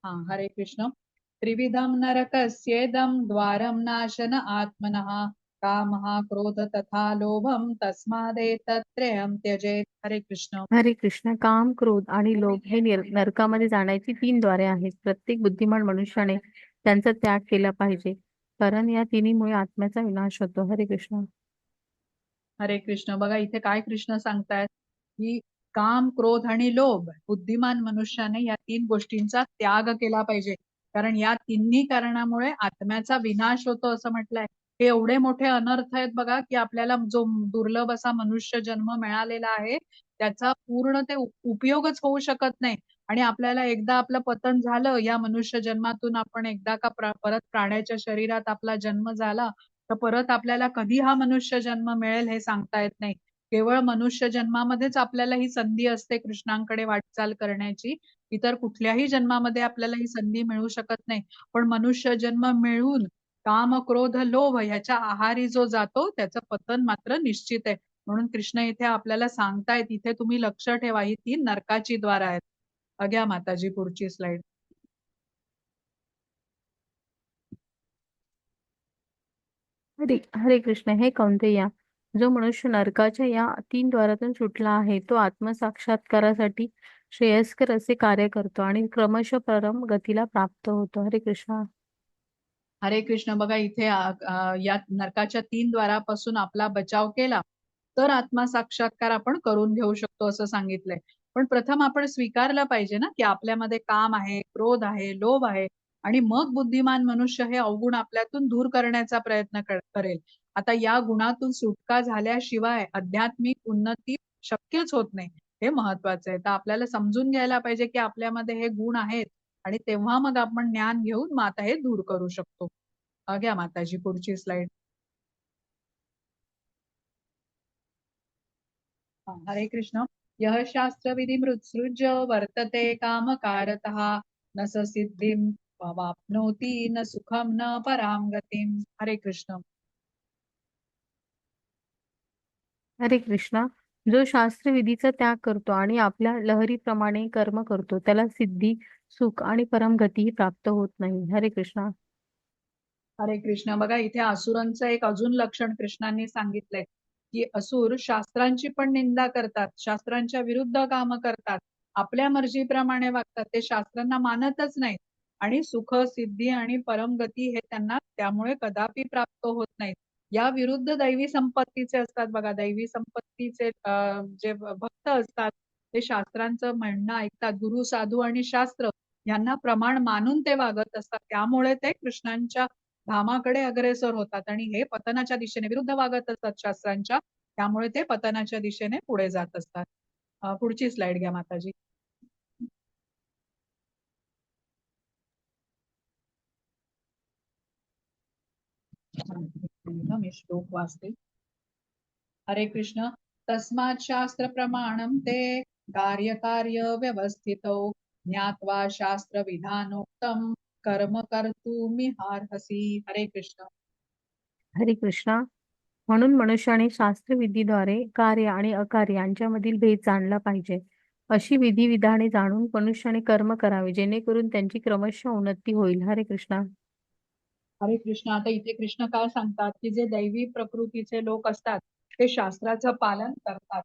हा, हरे कृष्ण. त्रिविधम नरकस्येदं द्वारं नाशन आत्मनः कामः क्रोध तथा लोभम तस्मादेतत्त्रयं त्यजेत. हरे कृष्ण. हरे कृष्ण. काम, क्रोध आणि लोभ हे नरकामध्ये जाण्याची 3 द्वारे आहेत. प्रत्येक बुद्धिमान मनुष्याने त्यांचा त्याग केला पाहिजे, कारण या तिन्हीमुळे आत्म्याचा विनाश होतो. हरे कृष्ण. हरे कृष्ण. बघा इथे काय कृष्ण सांगतायत की काम, क्रोध आणि लोभ, बुद्धिमान मनुष्याने या 3 गोष्टींचा त्याग केला पाहिजे, कारण या तिन्ही कारणामुळे आत्म्याचा विनाश होतो असं म्हटलंय. हे एवढे मोठे अनर्थ आहेत बघा की आपल्याला जो दुर्लभ असा मनुष्य जन्म मिळालेला आहे त्याचा पूर्ण ते उपयोगच होऊ शकत नाही. आणि आपल्याला एकदा आपलं पतन झालं या मनुष्य जन्मातून, आपण एकदा का परत प्राण्याच्या शरीरात आपला जन्म झाला तर परत आपल्याला कधी हा मनुष्य जन्म मिळेल हे सांगता येत नाही. केवळ मनुष्य जन्मामध्येच आपल्याला ही संधी असते कृष्णांकडे वाटचाल करण्याची. इतर कुठल्याही जन्मामध्ये आपल्याला ही संधी मिळू शकत नाही. पण मनुष्य जन्म मिळून काम, क्रोध, लोभ ह्याच्या आहारी जो जातो त्याचं पतन मात्र निश्चित आहे. म्हणून कृष्ण इथे आपल्याला सांगतायत, इथे तुम्ही लक्ष ठेवा, ही 3 नरकाची द्वार आहेत. अग्या माताजी पुढची स्लाइड. हरे हरे कृष्ण. हे कौंतेया, जो मनुष्य नरकाच्या या 3 द्वारातून सुटला आहे तो आत्मसाक्षात्कारासाठी श्रेयस्कर असे कार्य करतो आणि क्रमशः परम गतीला प्राप्त होतो. हरे कृष्ण. हरे कृष्ण. बघा इथे या नरकाच्या 3 द्वारापासून आपला बचाव केला तर आत्मा साक्षात्कार आपण करून घेऊ शकतो असं सांगितलंय. पण प्रथम आपण स्वीकारलं पाहिजे ना की आपल्यामध्ये काम आहे, क्रोध आहे, लोभ आहे आणि मग बुद्धिमान मनुष्य हे अवगुण आपल्यातून दूर करण्याचा प्रयत्न करेल. आता या गुणातून सुटका झाल्याशिवाय आध्यात्मिक उन्नती शक्यच होत नाही. हे महत्वाचं आहे. तर आपल्याला समजून घ्यायला पाहिजे की आपल्यामध्ये हे गुण आहेत आणि तेव्हा मग आपण ज्ञान घेऊन मग आता हे दूर करू शकतो. घ्या माताजी पुढची स्लाइड. हरे कृष्ण. यह शास्त्र विधि मृत्सृज्य वर्तते कामकारतः न स सिद्धिं वाप्नोति न सुखम न परां गतिम. हरे कृष्ण. हरे कृष्णा. जो शास्त्र विधीचा त्याग करतो आणि आपल्या लहरीप्रमाणे कर्म करतो त्याला सिद्धी, सुख आणि परमगतीही प्राप्त होत नाही. हरे कृष्णा. हरे कृष्ण. बघा इथे असुरांचं एक अजून लक्षण कृष्णांनी सांगितलंय की असुर शास्त्रांची पण निंदा करतात, शास्त्रांच्या विरुद्ध काम करतात, आपल्या मर्जीप्रमाणे वागतात, ते शास्त्रांना मानतच नाहीत आणि सुख, सिद्धी आणि परमगती हे त्यांना त्यामुळे कदापि प्राप्त होत नाहीत. या विरुद्ध दैवी संपत्तीचे असतात. बघा दैवी संपत्तीचे जे भक्त असतात ते शास्त्रांचं म्हणणं ऐकतात. गुरु, साधू आणि शास्त्र यांना प्रमाण मानून ते वागत असतात. त्यामुळे ते कृष्णांच्या धामाकडे अग्रेसर होतात आणि हे पतनाच्या दिशेने विरुद्ध वागत असतात शास्त्रांच्या. त्यामुळे ते पतनाच्या दिशेने पुढे जात असतात. पुढची स्लाइड घ्या माताजी. मी श्लोक वाचते. हरे कृष्ण. तस्मात् शास्त्र प्रमाणम ते कार्य व्यवस्थितो ज्ञात्वा शास्त्र विधानोक्तम कर्म कर्तुमिहार्हसि. हरे कृष्ण. हरे कृष्णा. म्हणून मनुष्याने शास्त्रविधीद्वारे कार्य आणि अकार्य यांच्यामधील भेद जाणला पाहिजे. अशी विधिविधाने जाणून मनुष्याने कर्म करावे जेणेकरून त्यांची क्रमशः उन्नती होईल. हरे कृष्णा. हरे कृष्ण. आता इथे कृष्ण काय सांगतात की जे दैवी प्रकृतीचे लोक असतात ते शास्त्राचं पालन करतात.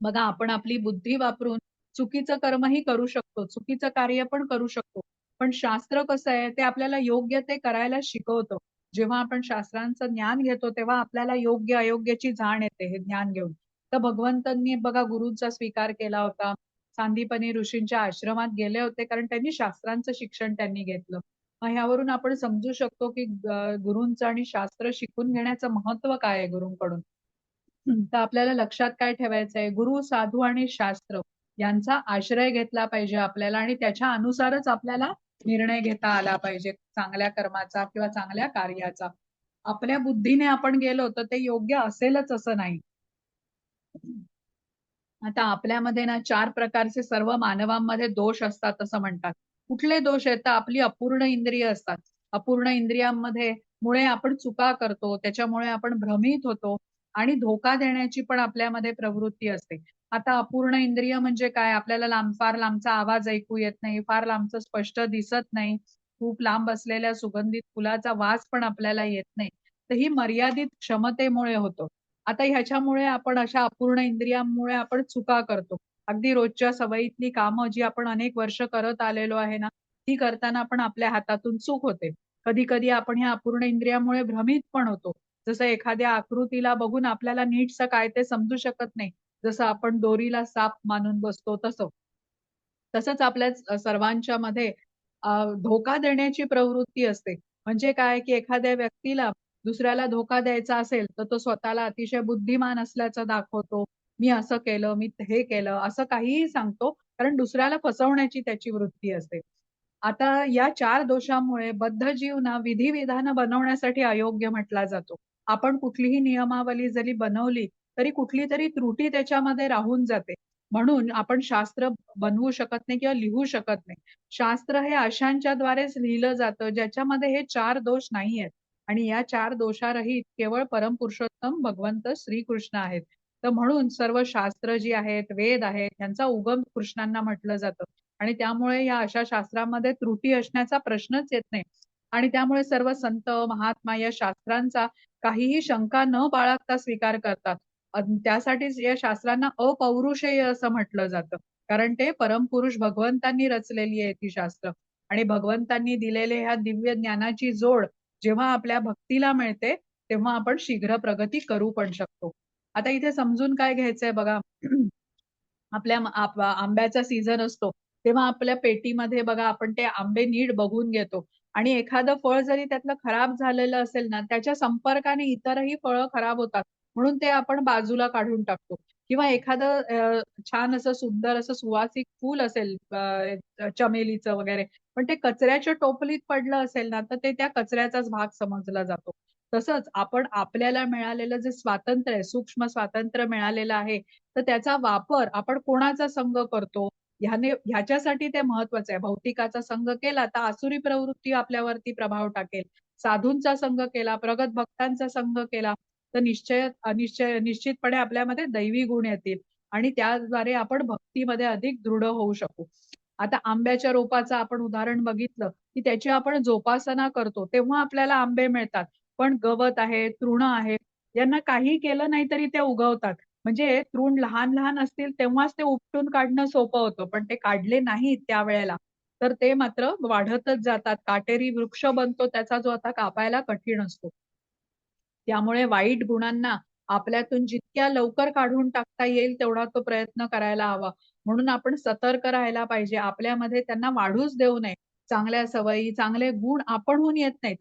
बघा आपण आपली बुद्धी वापरून चुकीचं कर्मही करू शकतो, चुकीचं कार्य पण करू शकतो. पण शास्त्र कसं आहे ते आपल्याला योग्य ते करायला शिकवतो. जेव्हा आपण शास्त्रांचं ज्ञान घेतो तेव्हा आपल्याला योग्य अयोग्याची जाण येते हे ज्ञान घेऊन. तर भगवंतांनी बघा गुरूंचा स्वीकार केला होता. सांदीपनी ऋषींच्या आश्रमात गेले होते कारण त्यांनी शास्त्रांचं शिक्षण त्यांनी घेतलं. ह्यावरून आपण समजू शकतो की गुरूंचं आणि शास्त्र शिकून घेण्याचं महत्व काय आहे गुरूंकडून. तर आपल्याला लक्षात काय ठेवायचं आहे, गुरु, साधू आणि शास्त्र यांचा आश्रय घेतला पाहिजे आपल्याला आणि त्याच्या अनुसारच आपल्याला निर्णय घेता आला पाहिजे चांगल्या कर्माचा किंवा चांगल्या कार्याचा. आपल्या बुद्धीने आपण गेलो तर ते योग्य असेलच असं नाही. आता आपल्यामध्ये ना 4 प्रकारचे सर्व मानवांमध्ये दोष असतात असं म्हणतात. कुठले दोष आहेत? तर आपली अपूर्ण इंद्रिय असतात. अपूर्ण इंद्रियांमध्ये मुळे आपण चुका करतो, त्याच्यामुळे आपण भ्रमित होतो आणि धोका देण्याची पण आपल्यामध्ये प्रवृत्ती असते. आता अपूर्ण इंद्रिय म्हणजे काय? आपल्याला फार लांबचा आवाज ऐकू येत नाही, फार लांबचं स्पष्ट दिसत नाही, खूप लांब असलेल्या सुगंधित फुलाचा वास पण आपल्याला येत नाही. तर ही मर्यादित क्षमतेमुळे होतं. आता ह्याच्यामुळे आपण अशा अपूर्ण इंद्रियांमुळे आपण चुका करतो. अगदी रोजच्या सवयीतली कामं जी आपण अनेक वर्ष करत आलेलो आहे ना, ती करताना पण आपल्या हातातून चूक होते. कधी-कधी आपण ह्या अपूर्ण इंद्रियामुळे भ्रमित पण होतो. जसं एखाद्या आकृतीला बघून आपल्याला नीटसं काय ते समजू शकत नाही. जसं आपण दोरीला साप मानून बसतो तसं. तसंच आपल्या सर्वांच्या मध्ये धोका देण्याची प्रवृत्ती असते. म्हणजे काय की एखाद्या व्यक्तीला दुसऱ्याला धोका द्यायचा असेल तर तो स्वतःला अतिशय बुद्धिमान असल्याचं दाखवतो. मी असं केलं, मी हे केलं, असं काहीही सांगतो कारण दुसऱ्याला फसवण्याची त्याची वृत्ती असते. आता या 4 दोषांमुळे बद्ध जीव ना विधी-विधानं बनवण्यासाठी अयोग्य म्हटला जातो. आपण कुठलीही नियमावली जरी बनवली तरी कुठलीतरी त्रुटी त्याच्यामध्ये राहून जाते. म्हणून आपण शास्त्र बनवू शकत नाही किंवा लिहू शकत नाही. शास्त्र हे अशांच्या द्वारेच लिहिलं जातं ज्याच्यामध्ये हे 4 दोष नाहीयेत आणि या 4 दोषारहित केवळ परमपुरुषोत्तम भगवंत श्रीकृष्ण आहेत. तर म्हणून सर्व शास्त्र जी आहेत, वेद आहेत, यांचा उगम कृष्णांना म्हटलं जातं आणि त्यामुळे या अशा शास्त्रामध्ये त्रुटी असण्याचा प्रश्नच येत नाही. आणि त्यामुळे सर्व संत, महात्मा या शास्त्रांचा काहीही शंका न बाळगता स्वीकार करतात. त्यासाठीच या शास्त्रांना अपौरुषेय असं म्हटलं जातं. कारण ते परमपुरुष भगवंतांनी रचलेली आहे ती शास्त्र आणि भगवंतांनी दिलेले ह्या दिव्य ज्ञानाची जोड जेव्हा आपल्या भक्तीला मिळते तेव्हा आपण शीघ्र प्रगती करू पण शकतो. आता इथे समजून काय घ्यायचंय बघा. आपल्या आंब्याचा सीझन असतो तेव्हा आपल्या पेटीमध्ये बघा आपण ते आंबे नीट बघून घेतो आणि एखादं फळ जरी त्यातलं खराब झालेलं असेल ना, त्याच्या संपर्काने इतरही फळं खराब होतात. म्हणून ते आपण बाजूला काढून टाकतो. किंवा एखादं छान असं सुंदर असं सुवासिक फूल असेल चमेलीचं वगैरे, पण ते कचऱ्याच्या टोपलीत पडलं असेल ना, तर ते त्या कचऱ्याचाच भाग समजला जातो. तसंच आपण आपल्याला मिळालेलं जे स्वातंत्र्य आहे, सूक्ष्म स्वातंत्र्य मिळालेलं आहे, तर त्याचा वापर आपण कोणाचा संग करतो ह्याच्यासाठी ते महत्वाचं आहे. भौतिकाचा संग केला तर आसुरी प्रवृत्ती आपल्यावरती प्रभाव टाकेल. साधूंचा संग केला, प्रगत भक्तांचा संग केला, तर निश्चितपणे आपल्यामध्ये दैवी गुण येतील आणि त्याद्वारे आपण भक्तीमध्ये अधिक दृढ होऊ शकू. आता आंब्याच्या रोपाचं आपण उदाहरण बघितलं की त्याची आपण जोपासना करतो तेव्हा आपल्याला आंबे मिळतात. पण गवत आहे, तृण आहे, यांना काही केलं नाही तरी ते उगवतात. म्हणजे तृण लहान लहान असतील तेव्हाच ते उपटून काढणं सोपं होतं, पण ते काढले नाहीत त्यावेळेला तर ते मात्र वाढतच जातात. काटेरी वृक्ष बनतो त्याचा जो आता कापायला कठीण असतो. त्यामुळे वाईट गुणांना आपल्यातून जितक्या लवकर काढून टाकता येईल तेवढा तो प्रयत्न करायला हवा. म्हणून आपण सतर्क राहायला पाहिजे. आपल्यामध्ये त्यांना वाढूच देऊ नये. चांगल्या सवयी, चांगले गुण आपणहून येत नाही.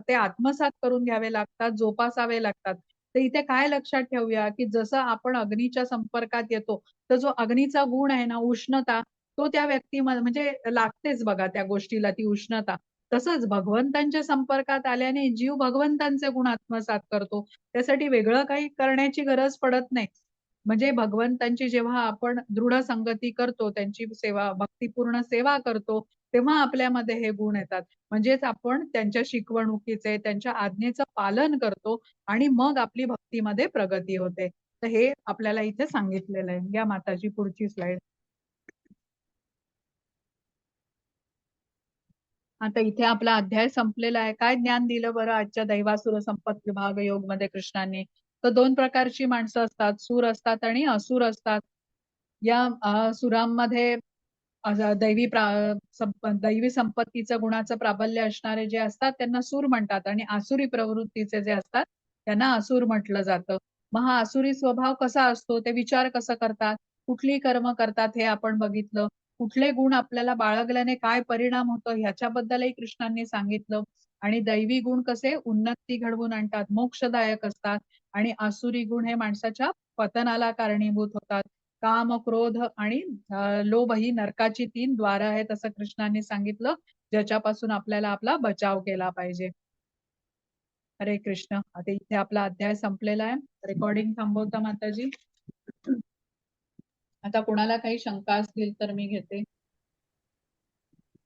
ते आत्मसात करून घ्यावे लागतात, जोपासावे लागतात. तर इथे काय लक्षात ठेवूया, की जसं आपण अग्नीच्या संपर्कात येतो, तर जो अग्नीचा गुण आहे ना, उष्णता, तो त्या व्यक्तीमध्ये म्हणजे लागतेच बघा त्या गोष्टीला ती उष्णता. तसंच भगवंतांच्या संपर्कात आल्याने जीव भगवंतांचे गुण आत्मसात करतो. त्यासाठी वेगळं काही करण्याची गरज पडत नाही. म्हणजे भगवंतांची जेव्हा आपण दृढ संगती करतो, त्यांची सेवा, भक्तिपूर्ण सेवा करतो, तेव्हा आपल्यामध्ये हे गुण येतात. म्हणजेच आपण त्यांच्या शिकवणुकीचे, त्यांच्या आज्ञेचं पालन करतो आणि मग आपली भक्तीमध्ये प्रगती होते. तर हे आपल्याला इथे सांगितलेलं आहे. या माताजी पुढची स्लाइड. आता इथे आपला अध्याय संपलेला आहे. काय ज्ञान दिलं बरं आजच्या दैवासुर संपत विभाग योग मध्ये कृष्णाने? तर 2 प्रकारची माणसं असतात, सूर असतात आणि असुर असतात. या सुरांमध्ये दैवी संपत्तीचं गुणाचं प्राबल्य असणारे जे असतात त्यांना सूर म्हणतात आणि आसुरी प्रवृत्तीचे जे असतात त्यांना असुर म्हटलं जातं. मग हा आसुरी स्वभाव कसा असतो, ते विचार कसं करतात, कुठली कर्म करतात हे आपण बघितलं. कुठले गुण आपल्याला बाळगल्याने काय परिणाम होतो ह्याच्याबद्दलही कृष्णांनी सांगितलं. आणि दैवी गुण कसे उन्नती घडवून आणतात, मोक्षदायक असतात आणि आसुरी गुण हे माणसाच्या पतनाला कारणीभूत होतात. काम, क्रोध आणि लोभ ही नरकाची 3 द्वार आहेत असं कृष्णांनी सांगितलं, ज्याच्यापासून आपल्याला आपला बचाव केला पाहिजे. हरे कृष्ण. आता इथे आपला अध्याय संपलेला आहे. रेकॉर्डिंग थांबवता माताजी. आता कोणाला काही शंका असतील तर मी घेते.